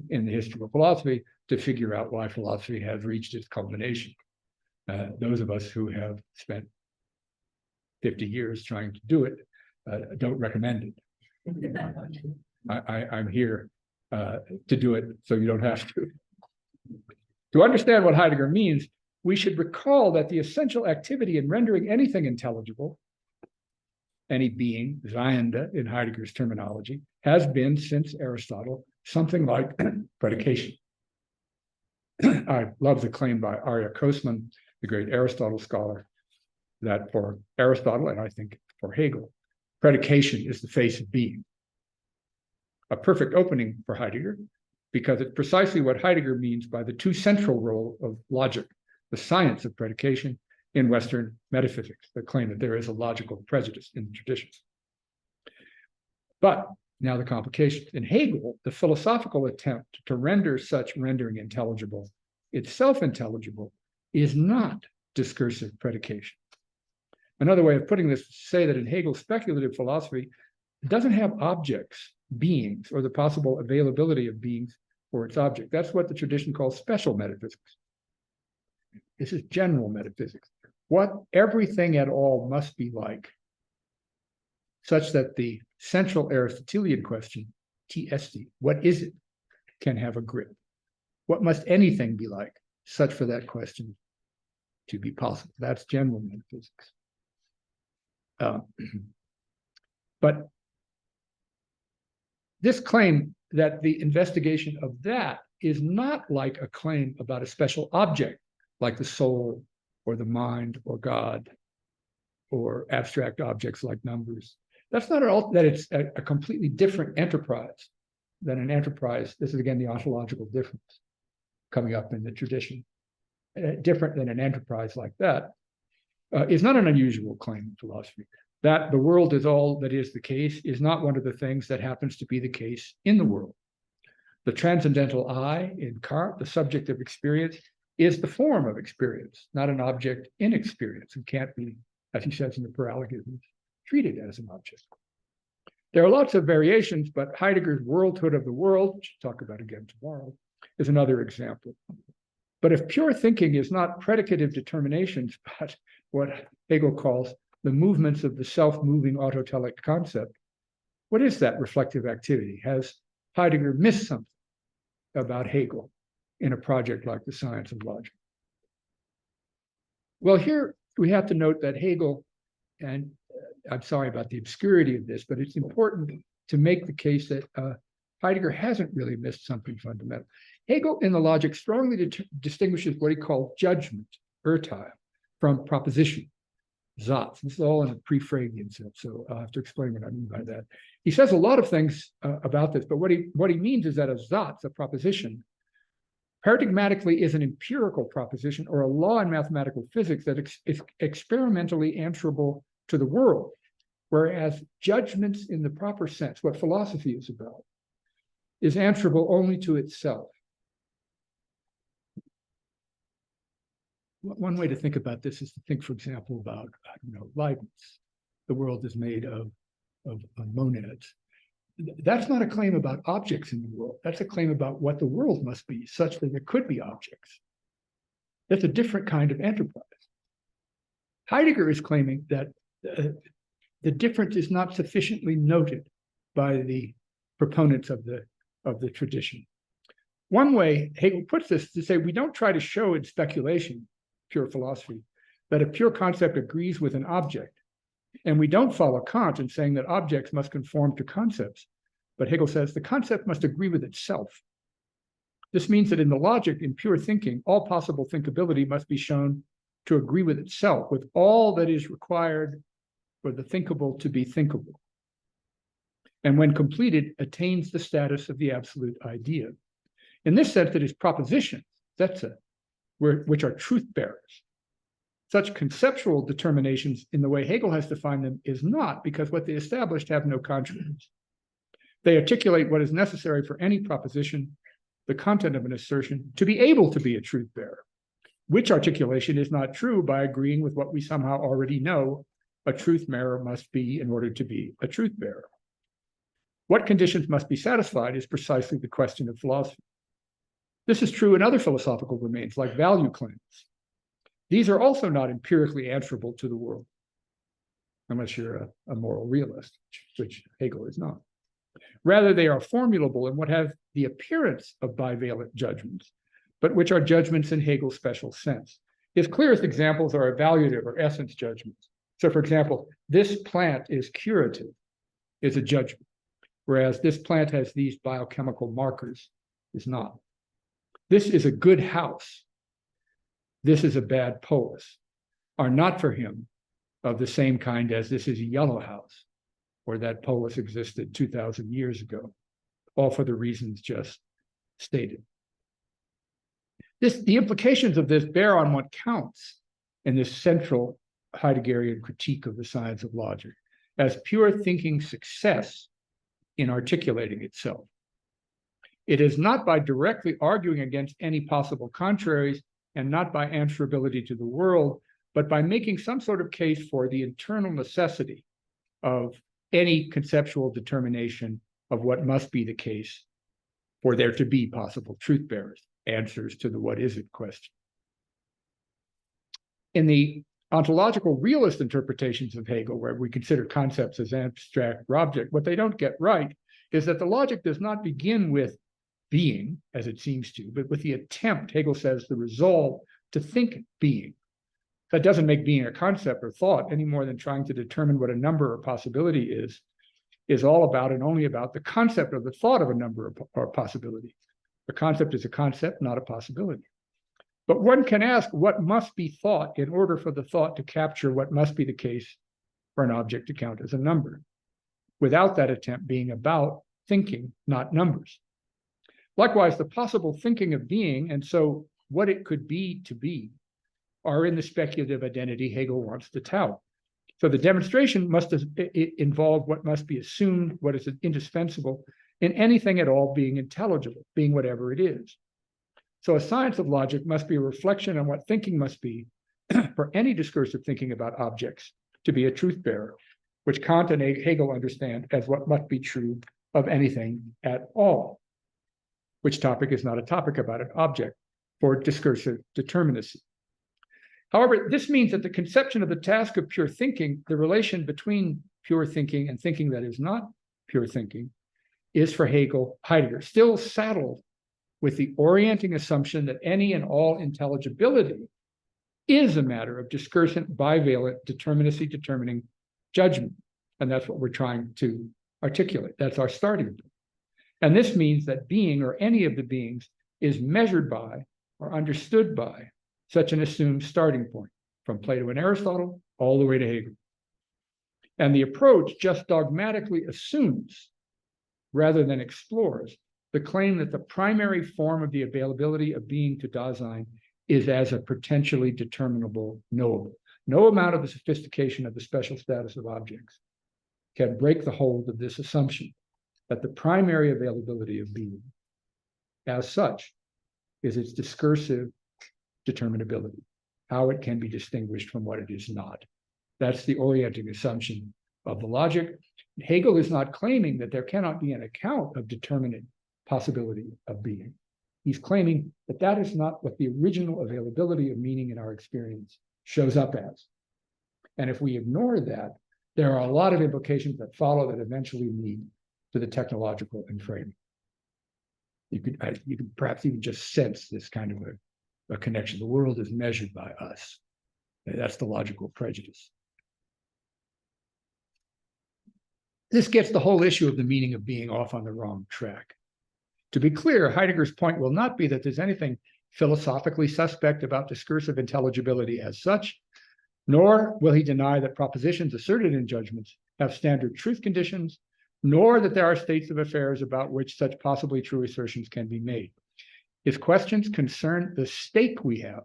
S2: in the history of philosophy to figure out why philosophy has reached its culmination. Those of us who have spent 50 years trying to do it don't recommend it. I'm here to do it so you don't have to. To understand what Heidegger means, we should recall that the essential activity in rendering anything intelligible, any being, Seiende in Heidegger's terminology, has been, since Aristotle, something like predication. I love the claim by Arya Kosman, the great Aristotle scholar, that for Aristotle, and I think for Hegel, predication is the face of being. A perfect opening for Heidegger, because it's precisely what Heidegger means by the two central role of logic, the science of predication in Western metaphysics, the claim that there is a logical prejudice in the traditions. But now the complications. In Hegel, the philosophical attempt to render such rendering intelligible, itself intelligible, is not discursive predication. Another way of putting this is to say that in Hegel's speculative philosophy, it doesn't have objects, beings, or the possible availability of beings for its object. That's what the tradition calls special metaphysics. This is general metaphysics. What everything at all must be like, such that the central Aristotelian question, T-esti, what is it, can have a grip. What must anything be like, such for that question to be possible? That's general metaphysics. But this claim that the investigation of that is not like a claim about a special object, like the soul or the mind or God or abstract objects like numbers. That's not at all that it's a completely different enterprise than an enterprise. This is again the ontological difference coming up in the tradition. Different than an enterprise like that is not an unusual claim in philosophy. That the world is all that is the case is not one of the things that happens to be the case in the world. The transcendental I in Kant, the subject of experience, is the form of experience, not an object in experience, and can't be, as he says in the paralogisms, treated as an object. There are lots of variations, but Heidegger's worldhood of the world, which we'll talk about again tomorrow, is another example. But if pure thinking is not predicative determinations, but what Hegel calls the movements of the self-moving autotelic concept, what is that reflective activity? Has Heidegger missed something about Hegel in a project like the science of logic? Well, here we have to note that Hegel, and I'm sorry about the obscurity of this, but it's important to make the case that Heidegger hasn't really missed something fundamental. Hegel in the Logic strongly distinguishes what he called judgment, Urteil, from proposition, Satz. This is all in a pre-Freudian sense, so I'll have to explain what I mean by that. He says a lot of things about this, but what he means is that a Satz, a proposition, paradigmatically is an empirical proposition or a law in mathematical physics that is experimentally answerable to the world, whereas judgments in the proper sense, what philosophy is about, is answerable only to itself. One way to think about this is to think, for example, about Leibniz. The world is made of monads. That's not a claim about objects in the world. That's a claim about what the world must be, such that there could be objects. That's a different kind of enterprise. Heidegger is claiming that the difference is not sufficiently noted by the proponents of the tradition. One way Hegel puts this is to say we don't try to show in speculation, pure philosophy, that a pure concept agrees with an object. And we don't follow Kant in saying that objects must conform to concepts. But Hegel says the concept must agree with itself. This means that in the logic, in pure thinking, all possible thinkability must be shown to agree with itself, with all that is required for the thinkable to be thinkable. And when completed, attains the status of the absolute idea. In this sense, it is propositions, which are truth bearers. Such conceptual determinations in the way Hegel has defined them is not, because what they established have no contraries. They articulate what is necessary for any proposition, the content of an assertion, to be able to be a truth bearer, which articulation is not true by agreeing with what we somehow already know a truth bearer must be in order to be a truth bearer. What conditions must be satisfied is precisely the question of philosophy. This is true in other philosophical domains, like value claims. These are also not empirically answerable to the world, unless you're a moral realist, which Hegel is not. Rather, they are formulable in what have the appearance of bivalent judgments, but which are judgments in Hegel's special sense. His clearest examples are evaluative or essence judgments. So, for example, this plant is curative, is a judgment, whereas this plant has these biochemical markers, is not. This is a good house. This is a bad polis, are not for him of the same kind as this is a yellow house, or that polis existed 2,000 years ago, all for the reasons just stated. The implications of this bear on what counts in this central Heideggerian critique of the science of logic as pure thinking success in articulating itself. It is not by directly arguing against any possible contraries and not by answerability to the world, but by making some sort of case for the internal necessity of any conceptual determination of what must be the case for there to be possible truth bearers, answers to the what is it question. In the ontological realist interpretations of Hegel, where we consider concepts as abstract or object, what they don't get right is that the logic does not begin with being, as it seems to, but with the attempt, Hegel says, the resolve to think being. That doesn't make being a concept or thought any more than trying to determine what a number or possibility is all about and only about the concept of the thought of a number or possibility. The concept is a concept, not a possibility. But one can ask what must be thought in order for the thought to capture what must be the case for an object to count as a number, without that attempt being about thinking, not numbers. Likewise, the possible thinking of being, and so what it could be to be, are in the speculative identity Hegel wants to tout. So the demonstration must involve what must be assumed, what is indispensable in anything at all being intelligible, being whatever it is. So a science of logic must be a reflection on what thinking must be for any discursive thinking about objects to be a truth bearer, which Kant and Hegel understand as what must be true of anything at all, which topic is not a topic about an object for discursive determinacy. However, this means that the conception of the task of pure thinking, the relation between pure thinking and thinking that is not pure thinking, is for Heidegger still saddled with the orienting assumption that any and all intelligibility is a matter of discursant bivalent determinacy determining judgment. And that's what we're trying to articulate. That's our starting point. And this means that being, or any of the beings, is measured by or understood by such an assumed starting point, from Plato and Aristotle all the way to Hegel. And the approach just dogmatically assumes, rather than explores, the claim that the primary form of the availability of being to Dasein is as a potentially determinable knowable. No amount of the sophistication of the special status of objects can break the hold of this assumption that the primary availability of being, as such, is its discursive determinability, how it can be distinguished from what it is not. That's the orienting assumption of the logic. Hegel is not claiming that there cannot be an account of determinate possibility of being. He's claiming that that is not what the original availability of meaning in our experience shows up as. And if we ignore that, there are a lot of implications that follow that eventually lead to the technological enframing. You could perhaps even just sense this kind of a connection. The world is measured by us. That's the logical prejudice. This gets the whole issue of the meaning of being off on the wrong track. To be clear, Heidegger's point will not be that there's anything philosophically suspect about discursive intelligibility as such, nor will he deny that propositions asserted in judgments have standard truth conditions, nor that there are states of affairs about which such possibly true assertions can be made. His questions concern the stake we have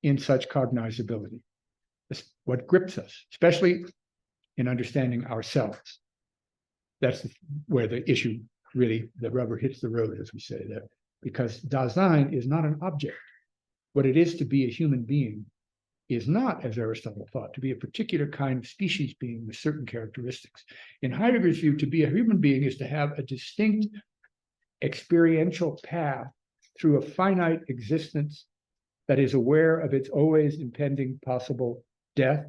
S2: in such cognizability, what grips us, especially in understanding ourselves. That's where the issue really, the rubber hits the road, as we say there, because Dasein is not an object. What it is to be a human being is not, as Aristotle thought, to be a particular kind of species being with certain characteristics. In Heidegger's view, to be a human being is to have a distinct experiential path through a finite existence that is aware of its always impending possible death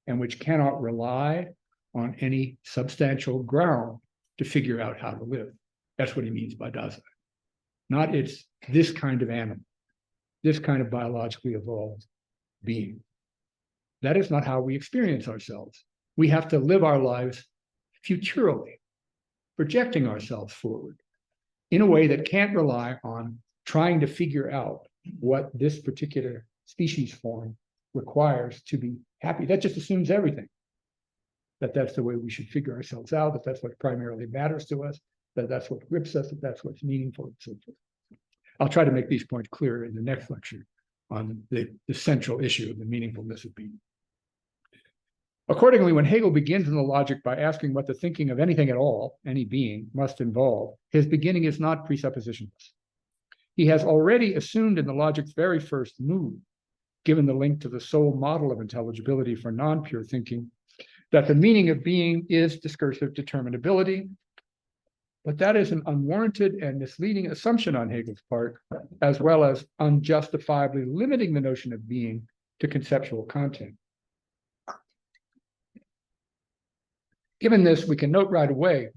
S2: and which cannot rely on any substantial ground to figure out how to live. That's what he means by Dasein. Not it's this kind of animal, this kind of biologically evolved being. That is not how we experience ourselves. We have to live our lives futurally, projecting ourselves forward in a way that can't rely on trying to figure out what this particular species form requires to be happy. That just assumes everything. That's the way we should figure ourselves out, that's what primarily matters to us, that's what grips us, that's what's meaningful, and so forth. I'll try to make these points clearer in the next lecture on the central issue of the meaningfulness of being. Accordingly, when Hegel begins in the logic by asking what the thinking of anything at all, any being, must involve, his beginning is not presuppositionless. He has already assumed in the logic's very first move, given the link to the sole model of intelligibility for non-pure thinking, that the meaning of being is discursive determinability. But that is an unwarranted and misleading assumption on Hegel's part, as well as unjustifiably limiting the notion of being to conceptual content. Given this, we can note right away,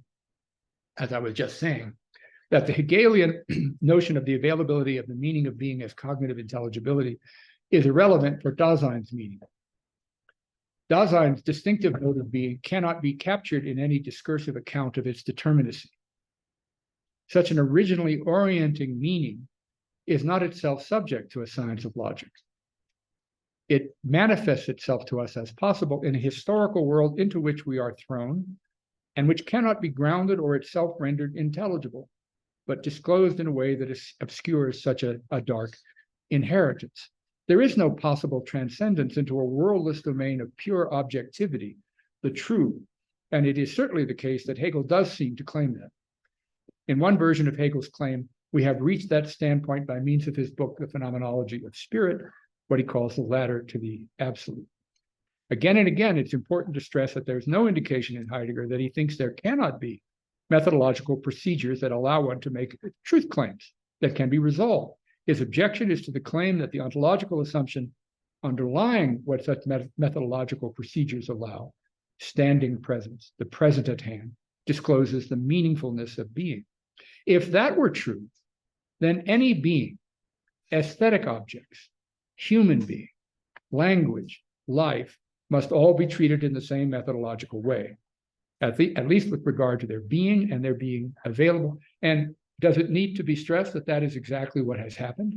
S2: as I was just saying, that the Hegelian notion of the availability of the meaning of being as cognitive intelligibility is irrelevant for Dasein's meaning. Dasein's distinctive mode of being cannot be captured in any discursive account of its determinacy. Such an originally orienting meaning is not itself subject to a science of logic. It manifests itself to us as possible in a historical world into which we are thrown and which cannot be grounded or itself rendered intelligible, but disclosed in a way that obscures such a dark inheritance. There is no possible transcendence into a worldless domain of pure objectivity, the true, and it is certainly the case that Hegel does seem to claim that. In one version of Hegel's claim, we have reached that standpoint by means of his book, The Phenomenology of Spirit, what he calls the ladder to the absolute. Again and again, it's important to stress that there's no indication in Heidegger that he thinks there cannot be methodological procedures that allow one to make truth claims that can be resolved. His objection is to the claim that the ontological assumption underlying what such methodological procedures allow, standing presence, the present at hand, discloses the meaningfulness of being. If that were true, then any being, aesthetic objects, human being, language, life, must all be treated in the same methodological way, at least with regard to their being and their being available. And does it need to be stressed that that is exactly what has happened?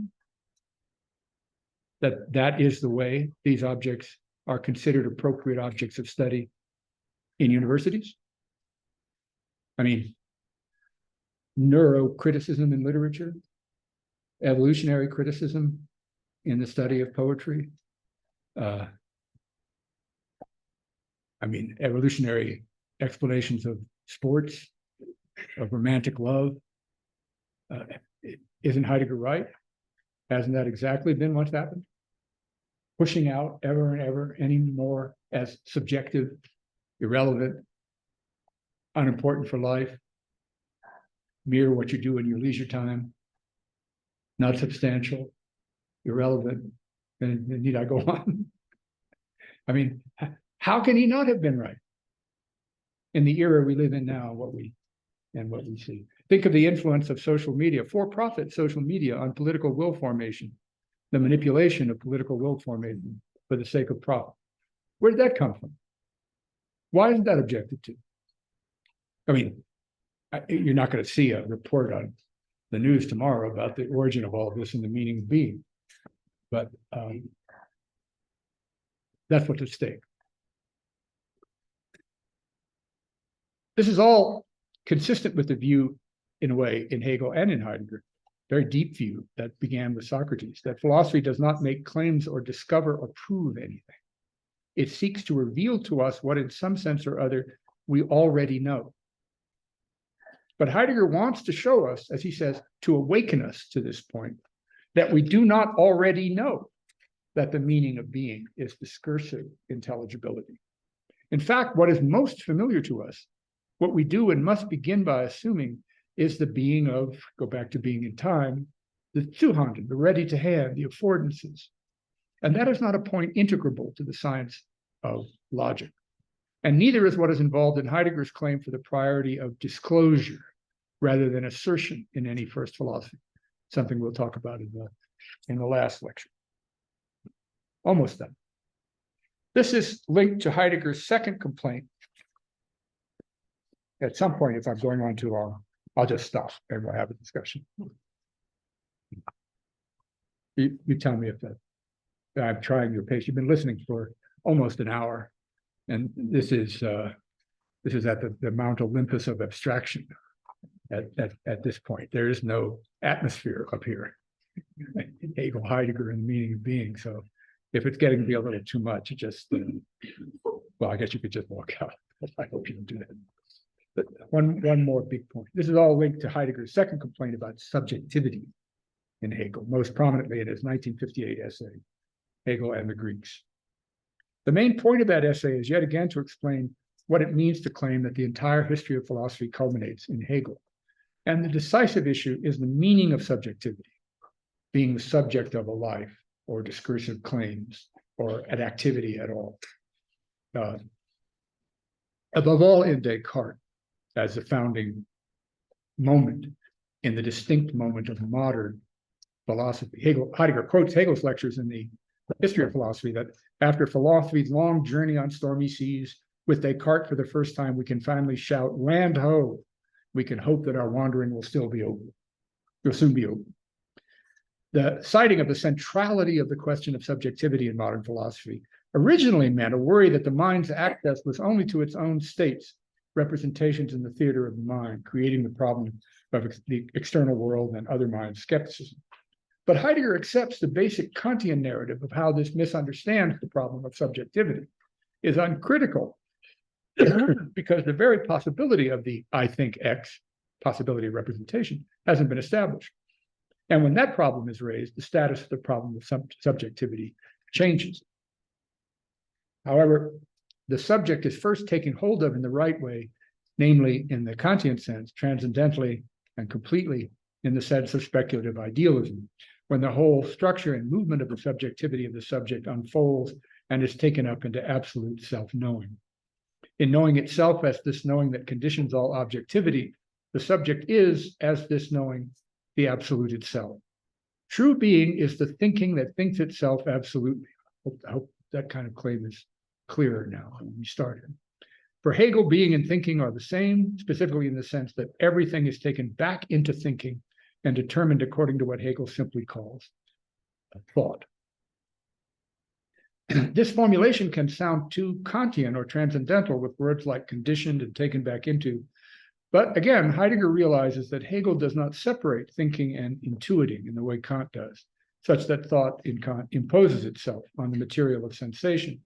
S2: That is the way these objects are considered appropriate objects of study in universities? I mean, neurocriticism in literature, evolutionary criticism in the study of poetry, evolutionary explanations of sports, of romantic love. Isn't Heidegger right? Hasn't that exactly been what's happened? Pushing out ever and ever any more as subjective, irrelevant, unimportant for life, mere what you do in your leisure time, not substantial, irrelevant, and need I go on? I mean, how can he not have been right in the era we live in now, what we see? Think of the influence of social media, for-profit social media, on political will formation, the manipulation of political will formation for the sake of profit. Where did that come from? Why isn't that objected to? I mean, you're not going to see a report on the news tomorrow about the origin of all of this and the meaning of being, but that's what's at stake. This is all consistent with the view, in a way, in Hegel and in Heidegger, very deep view that began with Socrates, that philosophy does not make claims or discover or prove anything. It seeks to reveal to us what, in some sense or other, we already know. But Heidegger wants to show us, as he says, to awaken us to this point, that we do not already know that the meaning of being is discursive intelligibility. In fact, what is most familiar to us, what we do and must begin by assuming, is the being of, go back to being in time, the Zuhanden, the ready to hand, the affordances. And that is not a point integrable to the science of logic. And neither is what is involved in Heidegger's claim for the priority of disclosure rather than assertion in any first philosophy, something we'll talk about in the last lecture. Almost done. This is linked to Heidegger's second complaint. At some point, if I'm going on too long, I'll just stop and we'll have a discussion. You tell me if I'm trying your pace. You've been listening for almost an hour, and this is at the Mount Olympus of abstraction. At this point, there is no atmosphere up here. Hegel, Heidegger, and the meaning of being. So, if it's getting to be a little too much, just well, I guess you could just walk out. I hope you don't do that. But one more big point. This is all linked to Heidegger's second complaint about subjectivity in Hegel, most prominently in his 1958 essay, Hegel and the Greeks. The main point of that essay is yet again to explain what it means to claim that the entire history of philosophy culminates in Hegel. And the decisive issue is the meaning of subjectivity, being the subject of a life or discursive claims or an activity at all. Above all, in Descartes, as the founding moment in the distinct moment of modern philosophy. Heidegger quotes Hegel's lectures in the History of Philosophy that after philosophy's long journey on stormy seas, with Descartes for the first time, we can finally shout, "Land ho!" We can hope that our wandering will still be over. Will soon be over. The citing of the centrality of the question of subjectivity in modern philosophy originally meant a worry that the mind's access was only to its own states, representations in the theater of the mind, creating the problem of the external world and other mind skepticism. But Heidegger accepts the basic Kantian narrative of how this misunderstands the problem of subjectivity, is uncritical, because the very possibility of the I think X, possibility of representation, hasn't been established. And when that problem is raised, the status of the problem of subjectivity changes. However, the subject is first taken hold of in the right way, namely in the Kantian sense, transcendentally and completely in the sense of speculative idealism, when the whole structure and movement of the subjectivity of the subject unfolds and is taken up into absolute self-knowing. In knowing itself as this knowing that conditions all objectivity, the subject is, as this knowing, the absolute itself. True being is the thinking that thinks itself absolutely. I hope that kind of claim is clearer now than we started. For Hegel, being and thinking are the same, specifically in the sense that everything is taken back into thinking and determined according to what Hegel simply calls thought. This formulation can sound too Kantian or transcendental with words like conditioned and taken back into. But again, Heidegger realizes that Hegel does not separate thinking and intuiting in the way Kant does, such that thought in Kant imposes itself on the material of sensation,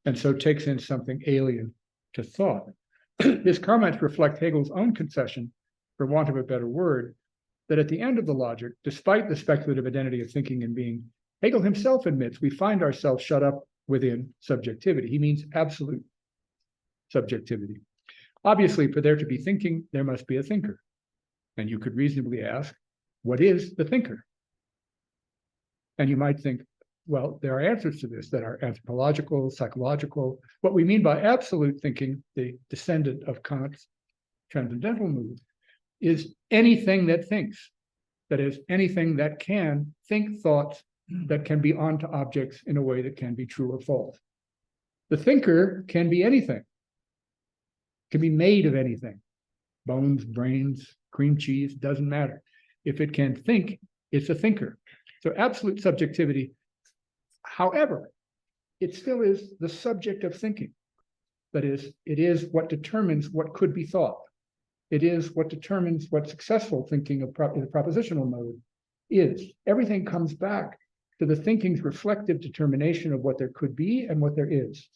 S2: and so takes in something alien to thought. His comments reflect Hegel's own concession, for want of a better word, that at the end of the logic, despite the speculative identity of thinking and being, Hegel himself admits we find ourselves shut up within subjectivity. He means absolute subjectivity. Obviously, for there to be thinking, there must be a thinker. And you could reasonably ask, what is the thinker? And you might think, well, there are answers to this that are anthropological, psychological. What we mean by absolute thinking, the descendant of Kant's transcendental mood, is anything that thinks. That is, anything that can think thoughts that can be onto objects in a way that can be true or false. The thinker can be anything, can be made of anything. Bones, brains, cream cheese, doesn't matter. If it can think, it's a thinker. So absolute subjectivity, however, it still is the subject of thinking. That is, it is what determines what could be thought. It is what determines what successful thinking of in the propositional mode is. Everything comes back to the thinking's reflective determination of what there could be and what there is.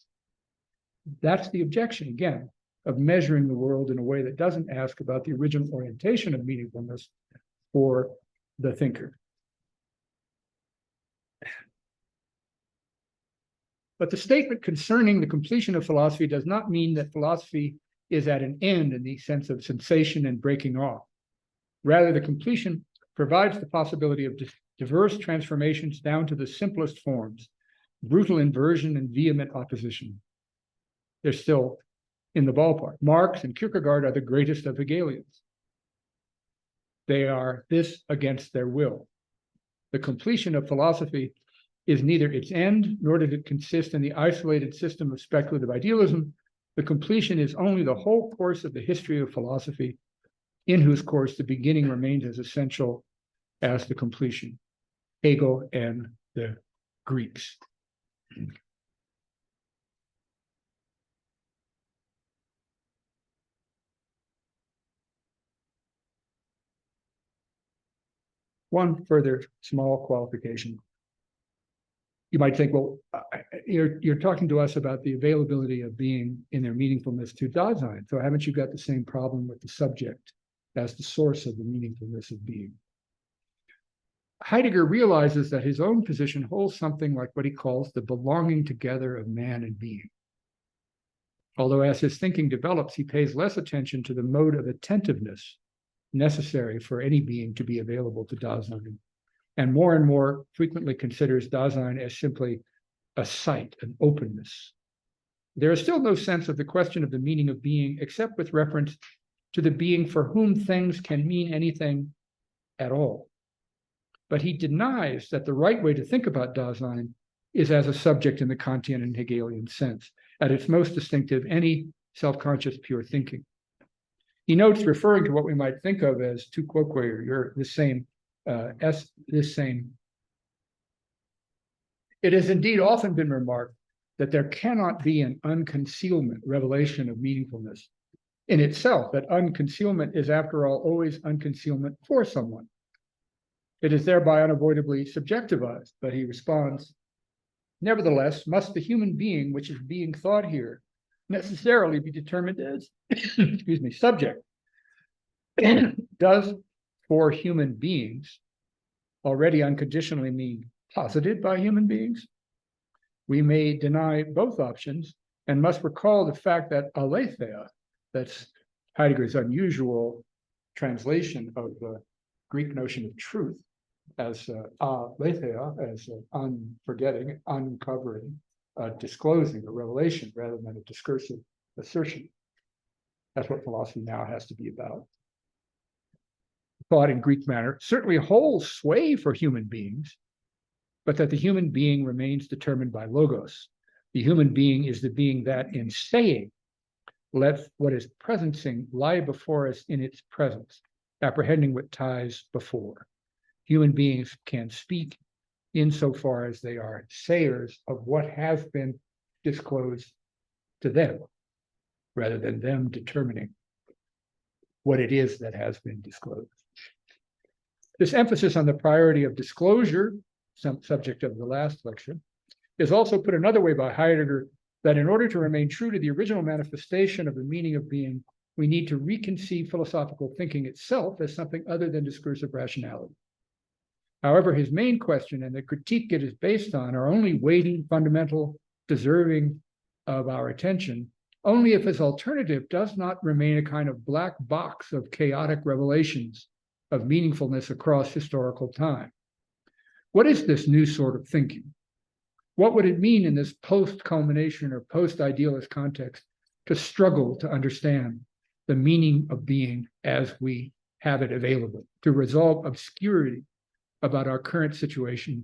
S2: That's the objection, again, of measuring the world in a way that doesn't ask about the original orientation of meaningfulness for the thinker. But the statement concerning the completion of philosophy does not mean that philosophy is at an end in the sense of sensation and breaking off. Rather, the completion provides the possibility of diverse transformations down to the simplest forms, brutal inversion and vehement opposition. They're still in the ballpark. Marx and Kierkegaard are the greatest of Hegelians. They are this against their will. The completion of philosophy is neither its end, nor does it consist in the isolated system of speculative idealism. The completion is only the whole course of the history of philosophy, in whose course the beginning remains as essential as the completion. Hegel and the Greeks. One further small qualification. You might think, well, you're talking to us about the availability of being in their meaningfulness to Dasein. So haven't you got the same problem with the subject as the source of the meaningfulness of being? Heidegger realizes that his own position holds something like what he calls the belonging together of man and being. Although as his thinking develops, he pays less attention to the mode of attentiveness necessary for any being to be available to Dasein, and more frequently considers Dasein as simply a sight, an openness. There is still no sense of the question of the meaning of being except with reference to the being for whom things can mean anything at all. But he denies that the right way to think about Dasein is as a subject in the Kantian and Hegelian sense, at its most distinctive, any self-conscious pure thinking. He notes, referring to what we might think of as tu quoque, or this same. It has indeed often been remarked that there cannot be an unconcealment revelation of meaningfulness in itself, that unconcealment is, after all, always unconcealment for someone. It is thereby unavoidably subjectivized, but he responds, nevertheless, must the human being, which is being thought here, necessarily be determined as, excuse me, subject? Does for human beings already unconditionally mean posited by human beings? We may deny both options and must recall the fact that aletheia, that's Heidegger's unusual translation of the Greek notion of truth, as aletheia, as unforgetting, uncovering, disclosing, a revelation rather than a discursive assertion. That's what philosophy now has to be about. Thought in Greek manner certainly holds sway for human beings, but that the human being remains determined by logos, The human being is the being that, in saying, lets what is presencing lie before us in its presence, apprehending what ties before. Human beings can speak insofar as they are sayers of what has been disclosed to them, rather than them determining what it is that has been disclosed. This emphasis on the priority of disclosure, some subject of the last lecture, is also put another way by Heidegger, that in order to remain true to the original manifestation of the meaning of being, we need to reconceive philosophical thinking itself as something other than discursive rationality. However, his main question and the critique it is based on are only weighty, fundamental, deserving of our attention, only if his alternative does not remain a kind of black box of chaotic revelations of meaningfulness across historical time. What is this new sort of thinking? What would it mean in this post-culmination or post-idealist context to struggle to understand the meaning of being as we have it available, to resolve obscurity about our current situation,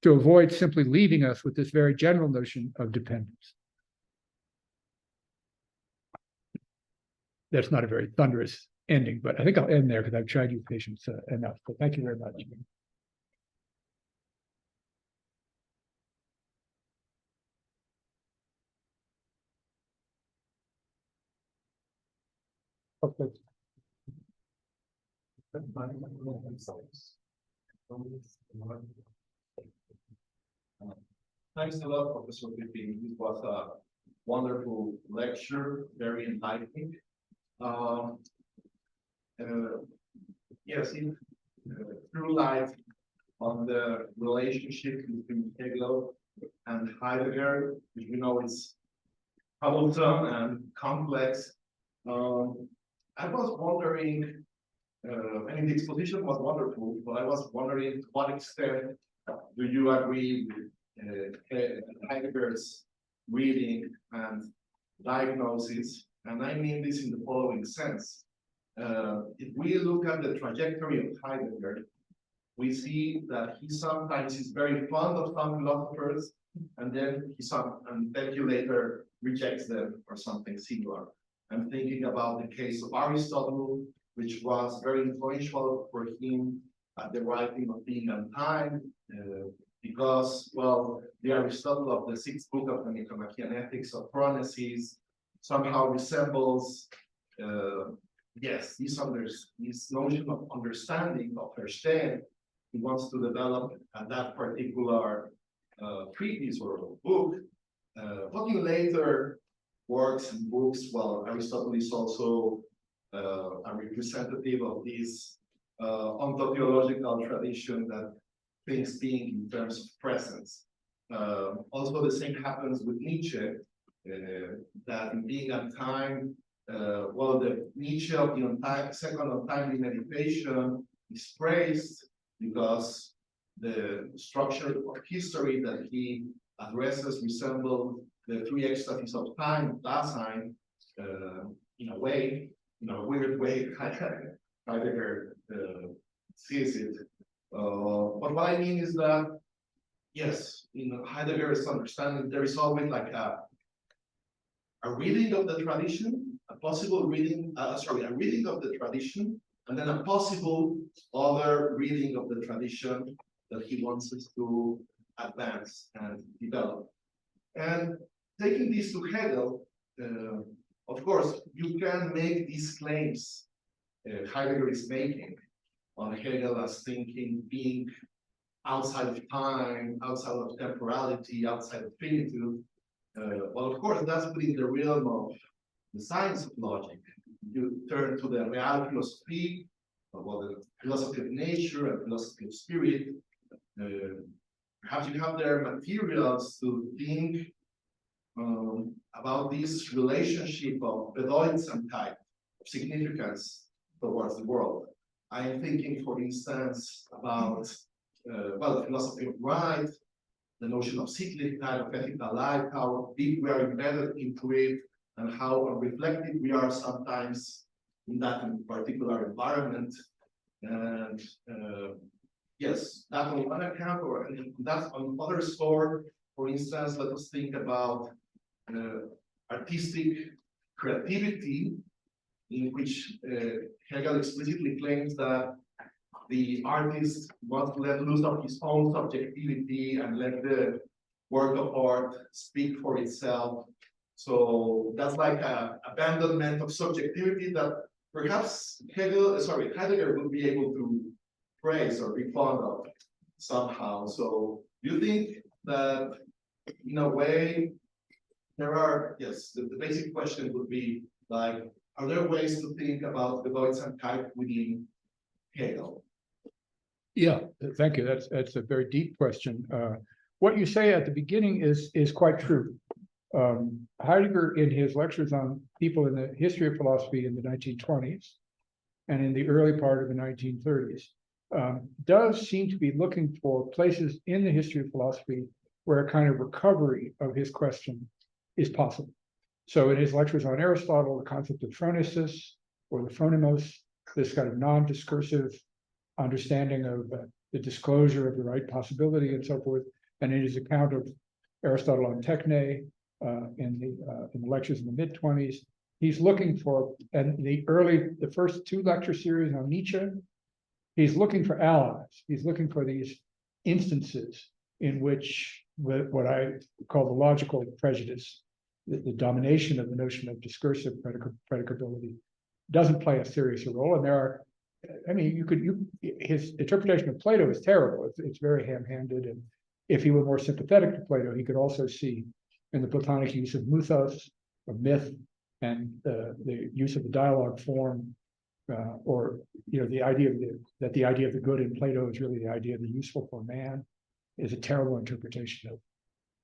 S2: to avoid simply leaving us with this very general notion of dependence? That's not a very thunderous ending, but I think I'll end there because I've tried your patience enough. So thank you very much. Okay.
S1: Thanks a lot, Professor Pippin. This was a wonderful lecture, very enlightening. Yes, through light on the relationship between Hegel and Heidegger, which we know is troublesome and complex. I was wondering, I mean, the exposition was wonderful, but I was wondering to what extent do you agree with Heidegger's reading and diagnosis? And I mean this in the following sense. If we look at the trajectory of Heidegger, we see that he sometimes is very fond of some philosophers, and then he later rejects them or something similar. I'm thinking about the case of Aristotle, which was very influential for him at the writing of Being and Time, because, well, the Aristotle of the sixth book of the Nicomachean Ethics of Phronesis somehow resembles, yes, this notion of understanding, of verstehen, he wants to develop at that particular treatise or book. But in later works and books, well, Aristotle is also a representative of this ontological tradition that thinks being in terms of presence. Also, the same happens with Nietzsche, that in Being and Time, well, the Nietzsche of the second untimely meditation is praised because the structure of history that he addresses resemble the three ecstasies of time, Dasein, in a way, in a weird way, Heidegger sees it. But what I mean is that, yes, in Heidegger's understanding, there is always like a reading of the tradition, a possible reading, a reading of the tradition, and then a possible other reading of the tradition that he wants us to advance and develop. And taking this to Hegel, of course, you can make these claims Heidegger is making on Hegel as thinking being outside of time, outside of temporality, outside of finitude. Well, of course, that's within the realm of the science of logic. You turn to the real philosophy, well, the philosophy of nature and philosophy of spirit. Perhaps you have their materials to think about this relationship of Bedeutsamkeit, type of significance towards the world. I am thinking, for instance, about well, the philosophy of right, the notion of Siglichkeit, of ethical life, how deep we are embedded into it, and how reflective we are sometimes in that particular environment. And yes, that on one account, or that's on other score,
S3: for instance, let us think about artistic creativity, in which Hegel explicitly claims that the artist must let loose of his own subjectivity and let the work of art speak for itself. So that's like an abandonment of subjectivity that perhaps Heidegger would be able to praise or be fond of somehow. So you think that in a way there are, yes, the basic question would be like, are there ways to think about the Deutschlandkeit within Hegel?
S2: Yeah, thank you. That's a very deep question. What you say at the beginning is quite true. Heidegger, in his lectures on people in the history of philosophy in the 1920s and in the early part of the 1930s, does seem to be looking for places in the history of philosophy where a kind of recovery of his question is possible. So in his lectures on Aristotle, the concept of phronesis or the phronimos, this kind of non-discursive understanding of the disclosure of the right possibility and so forth, and in his account of Aristotle on techne in the lectures in the mid-20s, he's looking for, and the first two lecture series on Nietzsche, he's looking for allies. He's looking for these instances in which what I call the logical prejudice, the domination of the notion of discursive predicability, doesn't play a serious role. And there are, I mean, his interpretation of Plato is terrible. It's very ham-handed. And if he were more sympathetic to Plato, he could also see in the Platonic use of mythos, of myth, and the use of the dialogue form, or the idea that the idea of the good in Plato is really the idea of the useful for man, is a terrible interpretation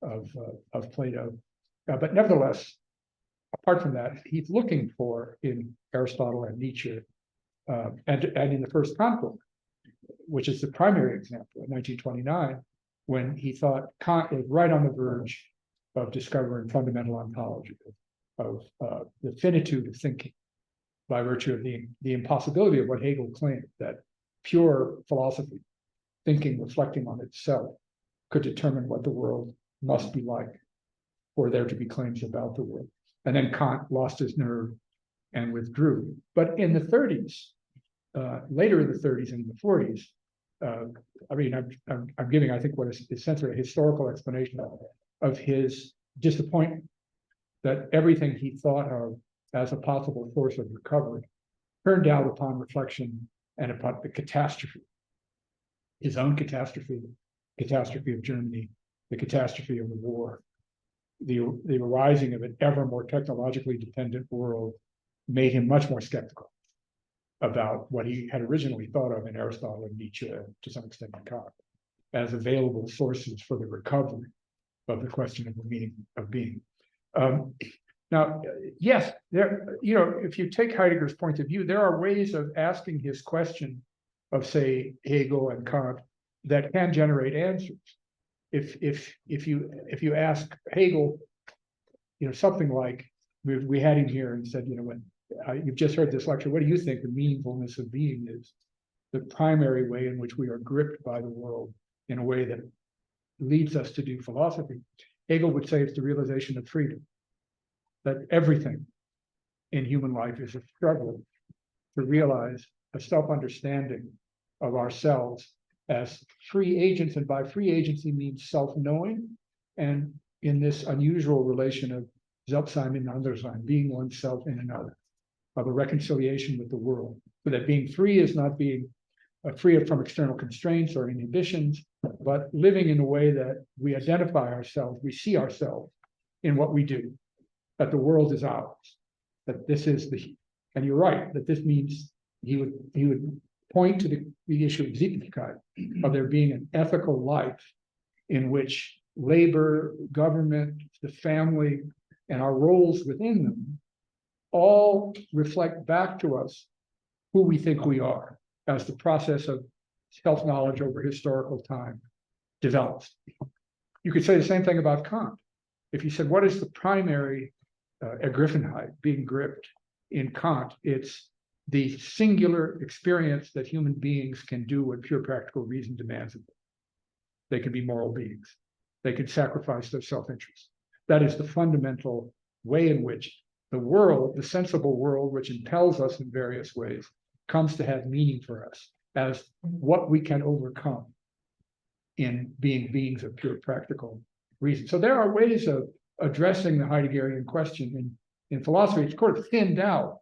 S2: of Plato. But nevertheless, apart from that, he's looking for in Aristotle and Nietzsche, and in the first conflict, which is the primary example in 1929, when he thought Kant was right on the verge of discovering fundamental ontology, of the finitude of thinking, by virtue of the impossibility of what Hegel claimed, that pure philosophy, thinking, reflecting on itself, could determine what the world must be like for there to be claims about the world. And then Kant lost his nerve and withdrew. But in the 30s, later in the 30s and the 40s, I mean, I'm giving, I think, what is essentially a historical explanation of his disappointment that everything he thought of as a possible source of recovery turned out upon reflection and upon the catastrophe, his own catastrophe of Germany, the catastrophe of the war, the arising of an ever more technologically dependent world made him much more skeptical about what he had originally thought of in Aristotle and Nietzsche, to some extent in Kant, as available sources for the recovery of the question of the meaning of being. Now, yes, if you take Heidegger's point of view, there are ways of asking his question of, say, Hegel and Kant that can generate answers. If you ask Hegel, something like, we had him here and said, when you've just heard this lecture, what do you think the meaningfulness of being is? The primary way in which we are gripped by the world in a way that leads us to do philosophy. Hegel would say it's the realization of freedom, that everything in human life is a struggle to realize a self-understanding of ourselves as free agents, and by free agency means self-knowing, and in this unusual relation of Selbstsein in Anderssein, being oneself in another, of a reconciliation with the world. So that being free is not being free from external constraints or inhibitions, but living in a way that we identify ourselves, we see ourselves in what we do, that the world is ours, that this is and you're right, that this means he would point to the issue of Sittlichkeit, of there being an ethical life in which labor, government, the family, and our roles within them all reflect back to us who we think we are as the process of self-knowledge over historical time develops. You could say the same thing about Kant. If you said, what is the primary Ergriffenheit, being gripped in Kant? It's the singular experience that human beings can do what pure practical reason demands of them. They can be moral beings. they can sacrifice their self-interest. That is the fundamental way in which the world, the sensible world, which impels us in various ways, comes to have meaning for us as what we can overcome in being beings of pure practical reason. So there are ways of addressing the Heideggerian question in philosophy. It's sort of thinned out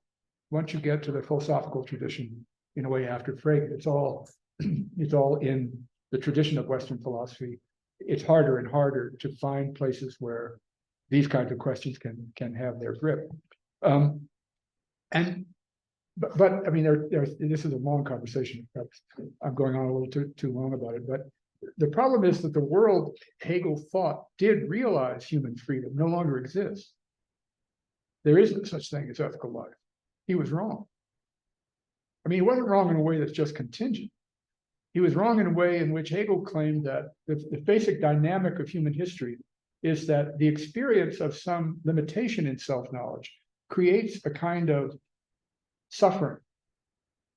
S2: once you get to the philosophical tradition in a way after Frege. It's all in the tradition of Western philosophy. It's harder and harder to find places where these kinds of questions can have their grip. But I mean, this is a long conversation. Perhaps I'm going on a little too long about it. But the problem is that the world Hegel thought did realize human freedom no longer exists. There is no such thing as ethical life. He was wrong. I mean, he wasn't wrong in a way that's just contingent. He was wrong in a way in which Hegel claimed that the basic dynamic of human history is that the experience of some limitation in self-knowledge creates a kind of suffering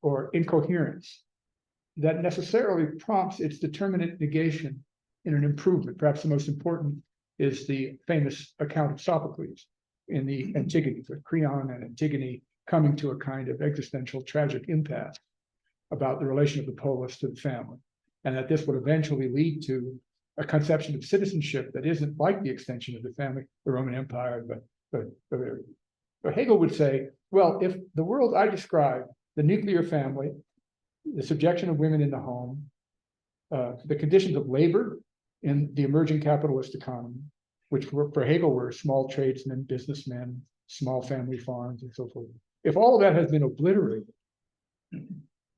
S2: or incoherence that necessarily prompts its determinate negation in an improvement. Perhaps the most important is the famous account of Sophocles in the Antigone, with Creon and Antigone coming to a kind of existential tragic impasse about the relation of the polis to the family, and that this would eventually lead to a conception of citizenship that isn't like the extension of the family, the Roman Empire, but Hegel would say, well, if the world I described, the nuclear family, the subjection of women in the home, the conditions of labor in the emerging capitalist economy, which for Hegel were small tradesmen, businessmen, small family farms, and so forth. If all of that has been obliterated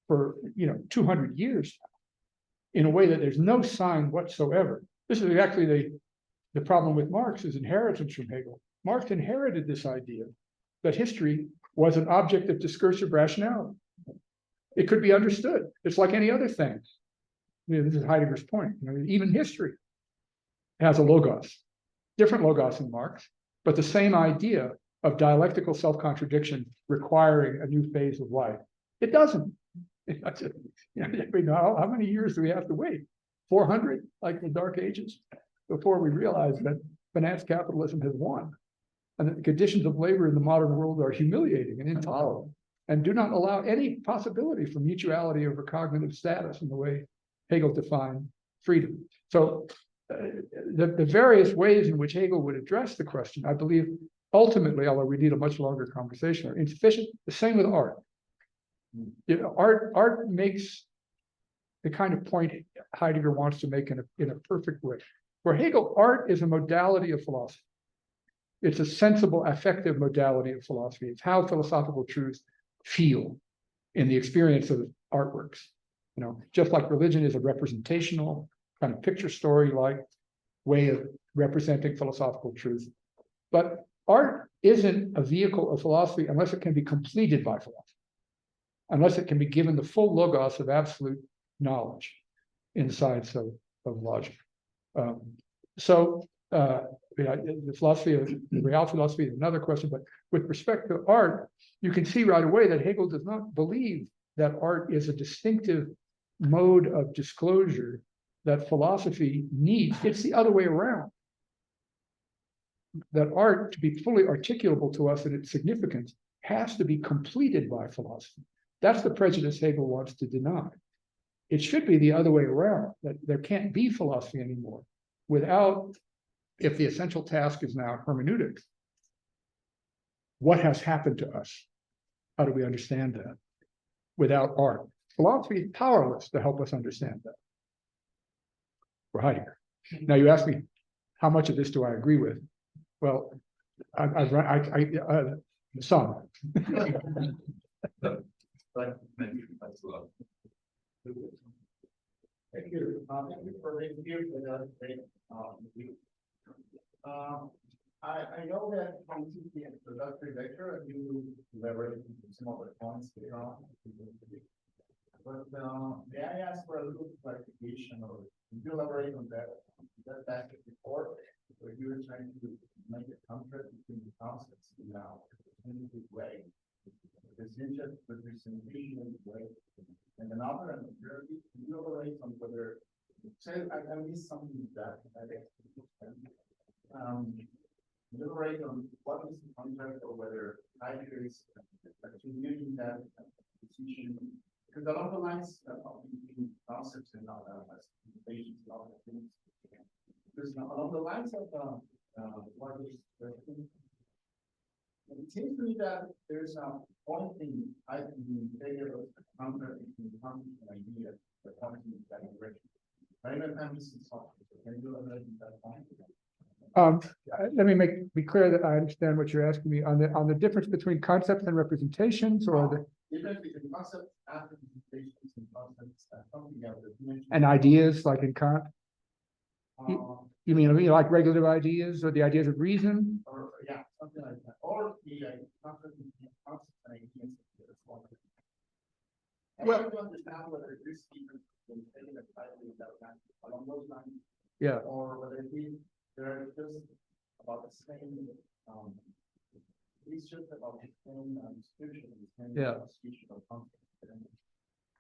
S2: for 200 years in a way that there's no sign whatsoever, this is actually the problem with Marx's inheritance from Hegel. Marx inherited this idea that history was an object of discursive rationality. It could be understood. It's like any other thing. This is Heidegger's point. Even history has a logos, different logos in Marx, but the same idea of dialectical self-contradiction requiring a new phase of life. It doesn't. How many years do we have to wait? 400, like the Dark Ages, before we realize that finance capitalism has won, and that the conditions of labor in the modern world are humiliating and intolerable, and do not allow any possibility for mutuality over cognitive status in the way Hegel defined freedom. So the various ways in which Hegel would address the question, I believe, ultimately, although we need a much longer conversation, are insufficient. The same with art. Art makes the kind of point Heidegger wants to make in a perfect way. For Hegel, art is a modality of philosophy. It's a sensible, affective modality of philosophy. It's how philosophical truths feel in the experience of artworks. Just like religion is a representational, kind of picture story-like way of representing philosophical truth. But art isn't a vehicle of philosophy unless it can be completed by philosophy, unless it can be given the full logos of absolute knowledge in the science of logic. The philosophy of the real philosophy is another question, but with respect to art, you can see right away that Hegel does not believe that art is a distinctive mode of disclosure that philosophy needs. It's the other way around. That art, to be fully articulable to us in its significance, has to be completed by philosophy. That's the prejudice Hegel wants to deny. It should be the other way around, that there can't be philosophy anymore without, if the essential task is now hermeneutics, what has happened to us? How do we understand that? Without art. Philosophy is powerless to help us understand that. For Heidegger. Now you ask me, how much of this do I agree with? Well, some.
S4: Thank you. Thank you for being here with us today. I know that from the introductory lecture, you elaborated some of the points there on. But may I ask for a little clarification, or can you elaborate on that? That back before, where you were trying to make a contrast between the concepts now in a good way, the decision, the representation in the way, and another, and can you elaborate on whether So I missed something that elaborate on what is the concept or whether Heidegger is attributing that position, because along the lines of between concepts and limitations, a lot of things. Because along the lines of what is it seems to me that there's one thing I think in favor of the concept between concept and idea that comes in that direction. I don't know if I'm missing something. Can you elaborate on that point?
S2: Let me be clear that I understand what you're asking me on the difference between concepts and representations, or the
S4: Difference between concepts and representations and concepts and something else that you mentioned.
S2: and ideas, like in Kant.
S4: Uh,
S2: You mean like regulative ideas or the ideas of reason?
S4: or yeah, something like that. Or the concept between concepts and ideas. I
S2: Well-
S4: want to understand whether this difference between taking a title that along those lines,
S2: Yeah.
S4: or whether they're just about the same. It's just about the same description, the same
S2: Yeah.
S4: description of concept.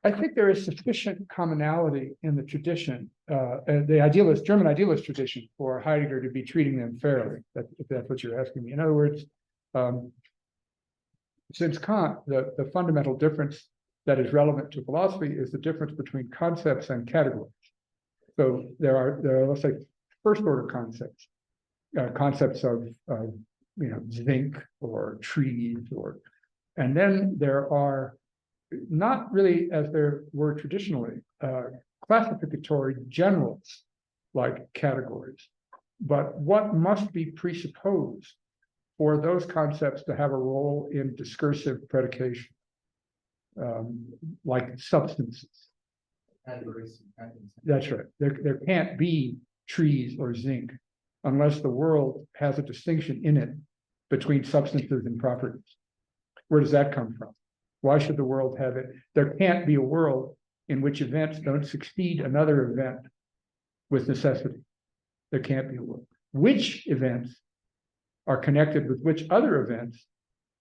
S2: I think there is sufficient commonality in the tradition, the German idealist tradition, for Heidegger to be treating them fairly. If that's what you're asking me. In other words, since Kant, the fundamental difference that is relevant to philosophy is the difference between concepts and categories. So there are let's say first order concepts, concepts of zinc or trees, and then there are not really, as there were traditionally, classificatory generals like categories, but what must be presupposed for those concepts to have a role in discursive predication, like substances.
S4: Categories.
S2: That's right. There can't be trees or zinc unless the world has a distinction in it between substances and properties. Where does that come from? Why should the world have it? There can't be a world in which events don't succeed another event with necessity. There can't be a world. Which events are connected with which other events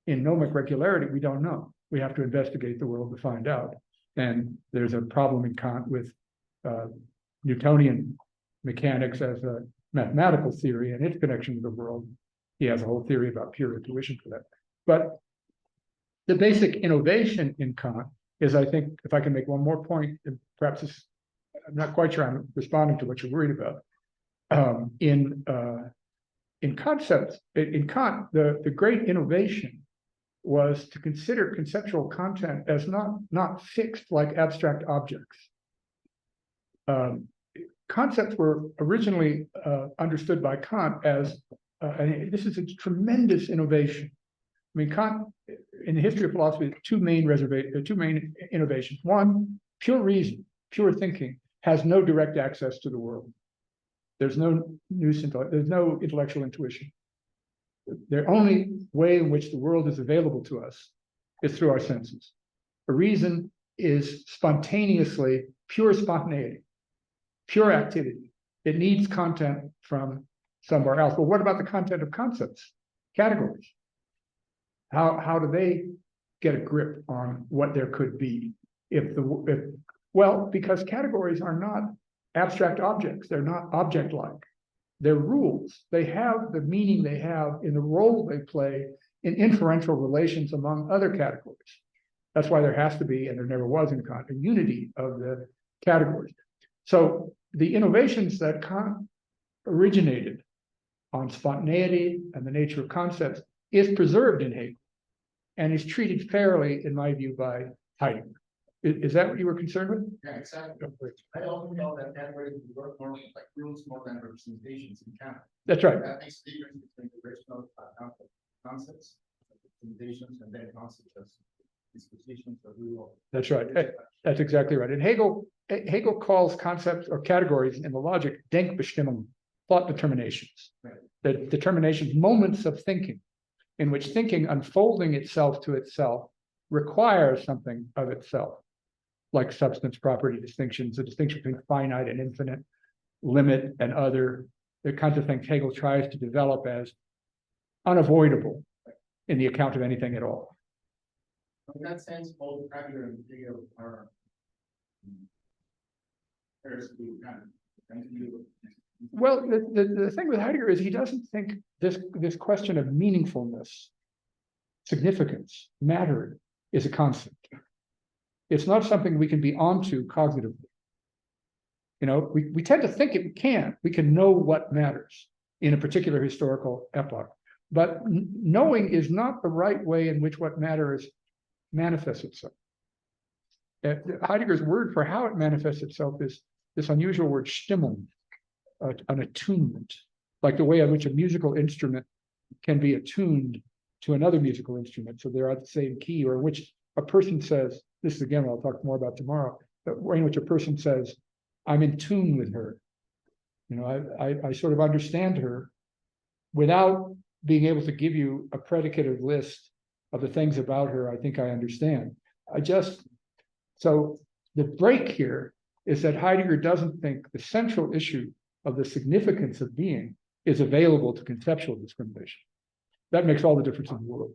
S2: in gnomic regularity, we don't know. We have to investigate the world to find out. And there's a problem in Kant with Newtonian mechanics as a mathematical theory and its connection to the world. He has a whole theory about pure intuition for that. But the basic innovation in Kant is, I think, if I can make one more point, and perhaps I'm not quite sure I'm responding to what you're worried about. In concepts, in Kant, the great innovation was to consider conceptual content as not fixed like abstract objects. Concepts were originally understood by Kant as, and this is a tremendous innovation. I mean, Kant, in the history of philosophy, two main innovations. One, pure reason, pure thinking has no direct access to the world. There's no there's no intellectual intuition. The only way in which the world is available to us is through our senses. A reason is spontaneously pure spontaneity, pure activity. It needs content from somewhere else. But what about the content of concepts, categories? How do they get a grip on what there could be? Well, because categories are not abstract objects. They're not object-like. They're rules. They have the meaning they have in the role they play in inferential relations among other categories. That's why there has to be, and there never was in Kant, a unity of the categories. So the innovations that Kant originated on spontaneity and the nature of concepts is preserved in Hegel and is treated fairly, in my view, by Heidegger. Is that what you were concerned with?
S4: Yeah, exactly. I also know that categories work more like rules more than representations in Kant.
S2: That's right.
S4: That makes the difference between the original concepts, representations, and then concepts as dispositions or rule.
S2: That's right. That's exactly right. And Hegel calls concepts or categories in the logic Denkbestimmungen, thought determinations.
S4: Right.
S2: The determinations, moments of thinking, in which thinking unfolding itself to itself requires something of itself, like substance property distinctions, the distinction between finite and infinite, limit and other, the kinds of things Hegel tries to develop as unavoidable in the account of anything at all.
S4: In that sense, both Heidegger and Hegel are Heidegger's view can continue.
S2: Well, the thing with Heidegger is he doesn't think this question of meaningfulness, significance, matter is a constant. It's not something we can be onto cognitively. You know, we tend to think we can know what matters in a particular historical epoch, but knowing is not the right way in which what matters manifests itself. Heidegger's word for how it manifests itself is this unusual word Stimmung, an attunement, like the way in which a musical instrument can be attuned to another musical instrument, so they're at the same key, or in which a person says, this is again what I'll talk more about tomorrow, the way in which a person says, I'm in tune with her. You know, I sort of understand her without being able to give you a predicative list of the things about her I think I understand. So the break here is that Heidegger doesn't think the central issue of the significance of being is available to conceptual discrimination. That makes all the difference in the world.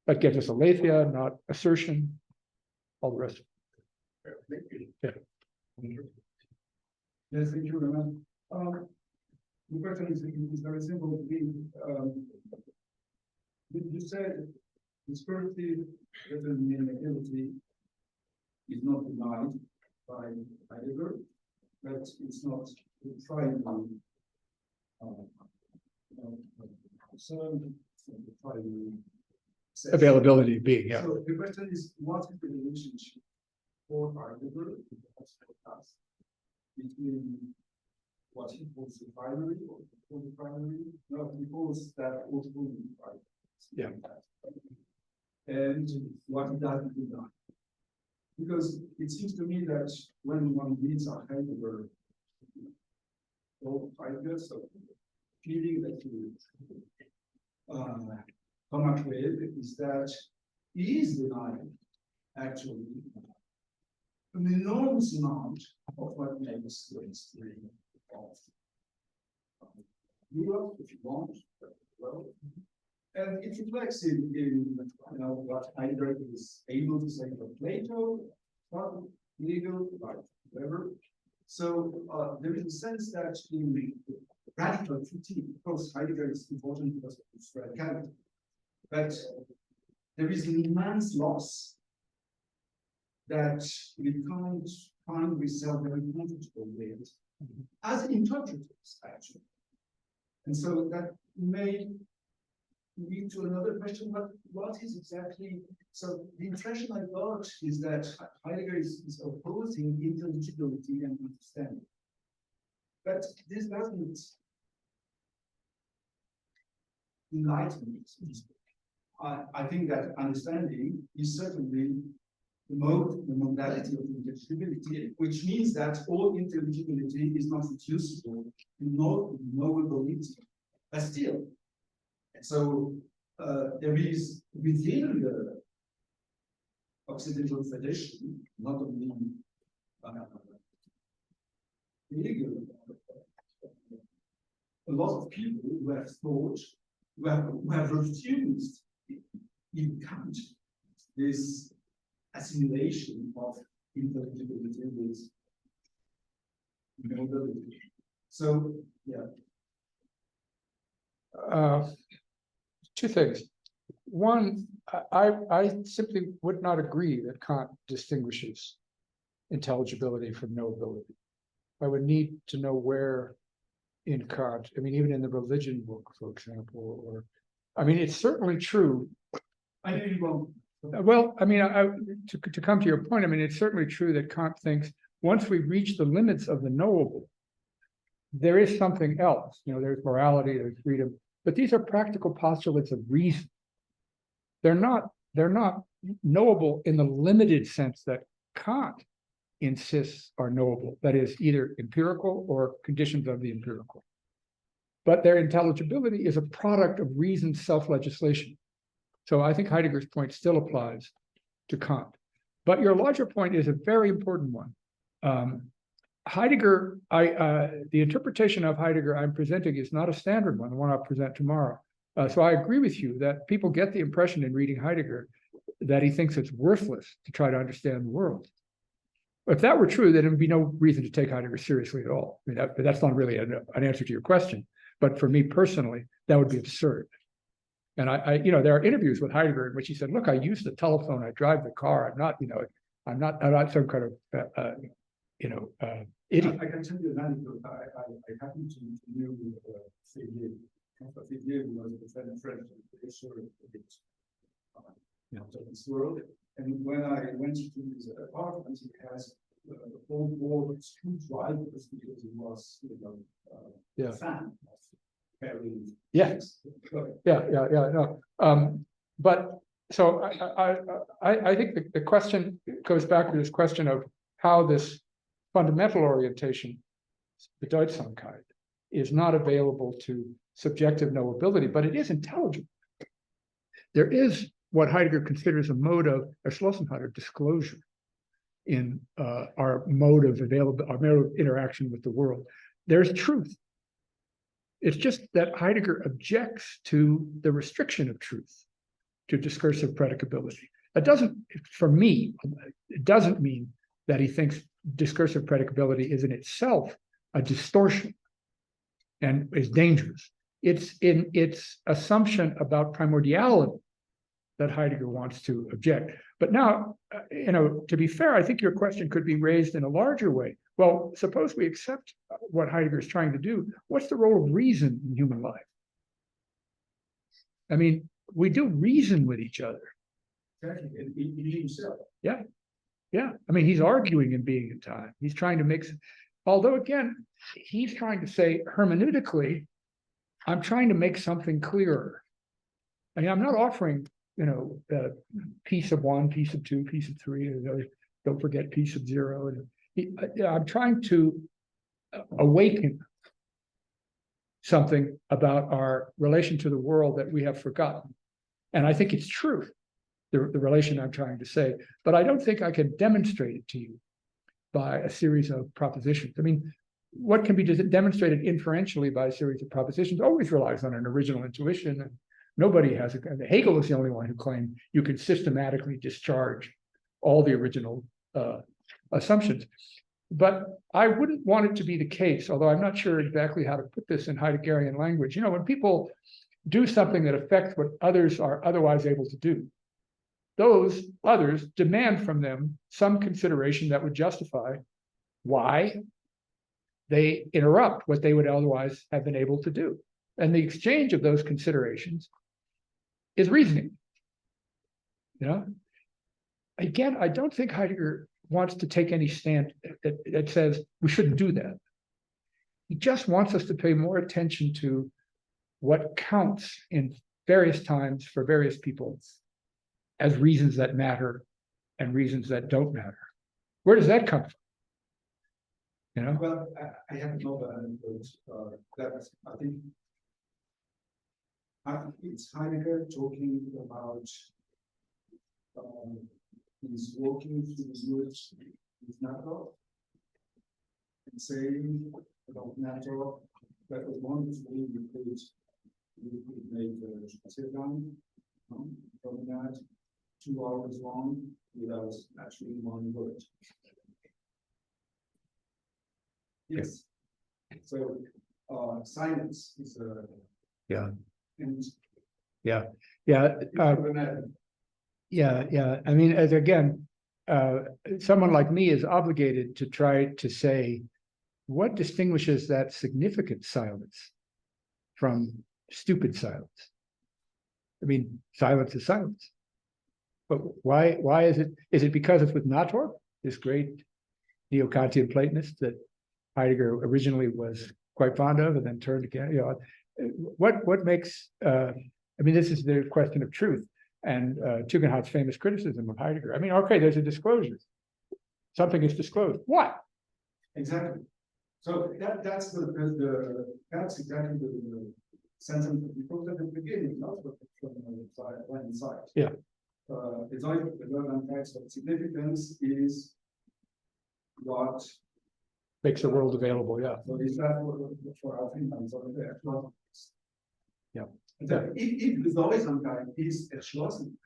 S2: That gives us aletheia, not assertion, all the rest of it. Yeah.
S5: Yes, thank you very much. The question is very simple. You said discursive determinability is not denied by Heidegger, but it's not tried concern the primary
S2: Availability being, yeah.
S5: So the question is, what is the relationship for Heidegger between what he calls the primary or the primary? No, he calls that also the primary.
S2: Yeah.
S5: And what he doesn't deny. Because it seems to me that when one reads a Heidegger, or Heidegger, so feeling that you come up with is that he is denying actually an enormous amount of what makes the history of Europe, if you want, well, and it reflects in you know what Heidegger is able to say about Plato, Hegel, right, whatever. So there is a sense that in the radical critique, of course, Heidegger is important because of its radicality, but there is an immense loss that we can't find ourselves very comfortable with as interpreters, actually. And so that may lead to another question, but what is exactly, so the impression I got is that Heidegger is opposing intelligibility and understanding. But this doesn't enlighten me, so to speak. I think that understanding is certainly the modality of intelligibility, which means that all intelligibility is not reducible to knowability, but still. So there is within the Occidental tradition, not only Hegel, a lot of people who have thought, who have refused in Kant this assimilation of intelligibility with knowability. So, yeah.
S2: Two things. One, I simply would not agree that Kant distinguishes intelligibility from knowability. I would need to know where in Kant, I mean, even in the religion book, for example, or, I mean, it's certainly true.
S5: I know you won't.
S2: Well, I mean, to come to your point, I mean, it's certainly true that Kant thinks once we reach the limits of the knowable, there is something else. You know, there's morality, there's freedom, but these are practical postulates of reason. They're not knowable in the limited sense that Kant insists are knowable. That is either empirical or conditions of the empirical. But their intelligibility is a product of reason's self-legislation. So I think Heidegger's point still applies to Kant. But your larger point is a very important one. Heidegger, the interpretation of Heidegger I'm presenting is not a standard one, the one I'll present tomorrow. So I agree with you that people get the impression in reading Heidegger that he thinks it's worthless to try to understand the world. If that were true, then there would be no reason to take Heidegger seriously at all. I mean, that's not really an answer to your question. But for me personally, that would be absurd. And there are interviews with Heidegger in which he said, "Look, I use the telephone, I drive the car. I'm not some kind of, idiot."
S5: I can tell you an anecdote. I happened to know Sigue. Sigue was a French professor of this world. And when I went to his apartment, he has the whole board of screwdrivers because he was, a fan of very.
S2: Yes. No. But so I think the question goes back to this question of how this fundamental orientation, Bedeutsamkeit, is not available to subjective knowability, but it is intelligible. There is what Heidegger considers a mode of Erschlossenheit, or disclosure, in our mode of interaction with the world. There's truth. It's just that Heidegger objects to the restriction of truth, to discursive predicability. That doesn't, for me, it doesn't mean that he thinks discursive predicability is in itself a distortion and is dangerous. It's in its assumption about primordiality that Heidegger wants to object. But now, to be fair, I think your question could be raised in a larger way. Well, suppose we accept what Heidegger is trying to do. What's the role of reason in human life? I mean, we do reason with each other.
S5: Exactly, he himself.
S2: Yeah. I mean, he's arguing in Being and Time. He's trying to make, although again, he's trying to say hermeneutically, I'm trying to make something clearer. I mean, I'm not offering, piece of one, piece of two, piece of three, don't forget piece of zero. I'm trying to awaken something about our relation to the world that we have forgotten. And I think it's true, the relation I'm trying to say, but I don't think I can demonstrate it to you by a series of propositions. I mean, what can be demonstrated inferentially by a series of propositions always relies on an original intuition. And nobody has Hegel is the only one who claimed you can systematically discharge all the original assumptions. But I wouldn't want it to be the case, although I'm not sure exactly how to put this in Heideggerian language. When people do something that affects what others are otherwise able to do, those others demand from them some consideration that would justify why they interrupt what they would otherwise have been able to do. And the exchange of those considerations is reasoning. Again, I don't think Heidegger wants to take any stand that says we shouldn't do that. He just wants us to pay more attention to what counts in various times for various people as reasons that matter and reasons that don't matter. Where does that come from?
S5: Well, I have another anecdote that I think it's Heidegger talking about he's walking through the woods with NATO and saying about NATO that was wonderful. We could make a sit-down from that 2 hours long without actually one word. Yes. So silence is a and
S2: I mean, as again, someone like me is obligated to try to say what distinguishes that significant silence from stupid silence. I mean, silence is silence. But why is it? Is it because it's with Nator, this great neo-Kantian Platonist that Heidegger originally was quite fond of and then turned again? What makes? I mean, this is the question of truth and Tugendhat's famous criticism of Heidegger. I mean, okay, there's a disclosure. Something is disclosed. What?
S5: Exactly. So that's exactly the sentence that we put at the beginning, not from one side.
S2: Yeah.
S5: It's like the relevant text of significance is what
S2: makes the world available. Yeah.
S5: So is that for our opinions over there?
S2: Yeah.
S5: If the Bedeutsamkeit is erschlossen.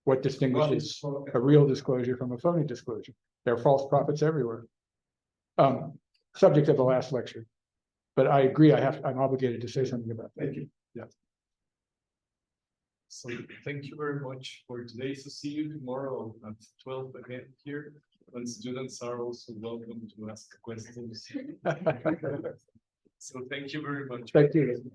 S2: what distinguishes a real disclosure from a phony disclosure. There are false prophets everywhere. Subject of the last lecture. But I agree, I'm obligated to say something about that.
S5: Thank you.
S1: So thank you very much for today. So see you tomorrow at 12 again here. And students are also welcome to ask questions. So thank you very much.
S2: Thank you.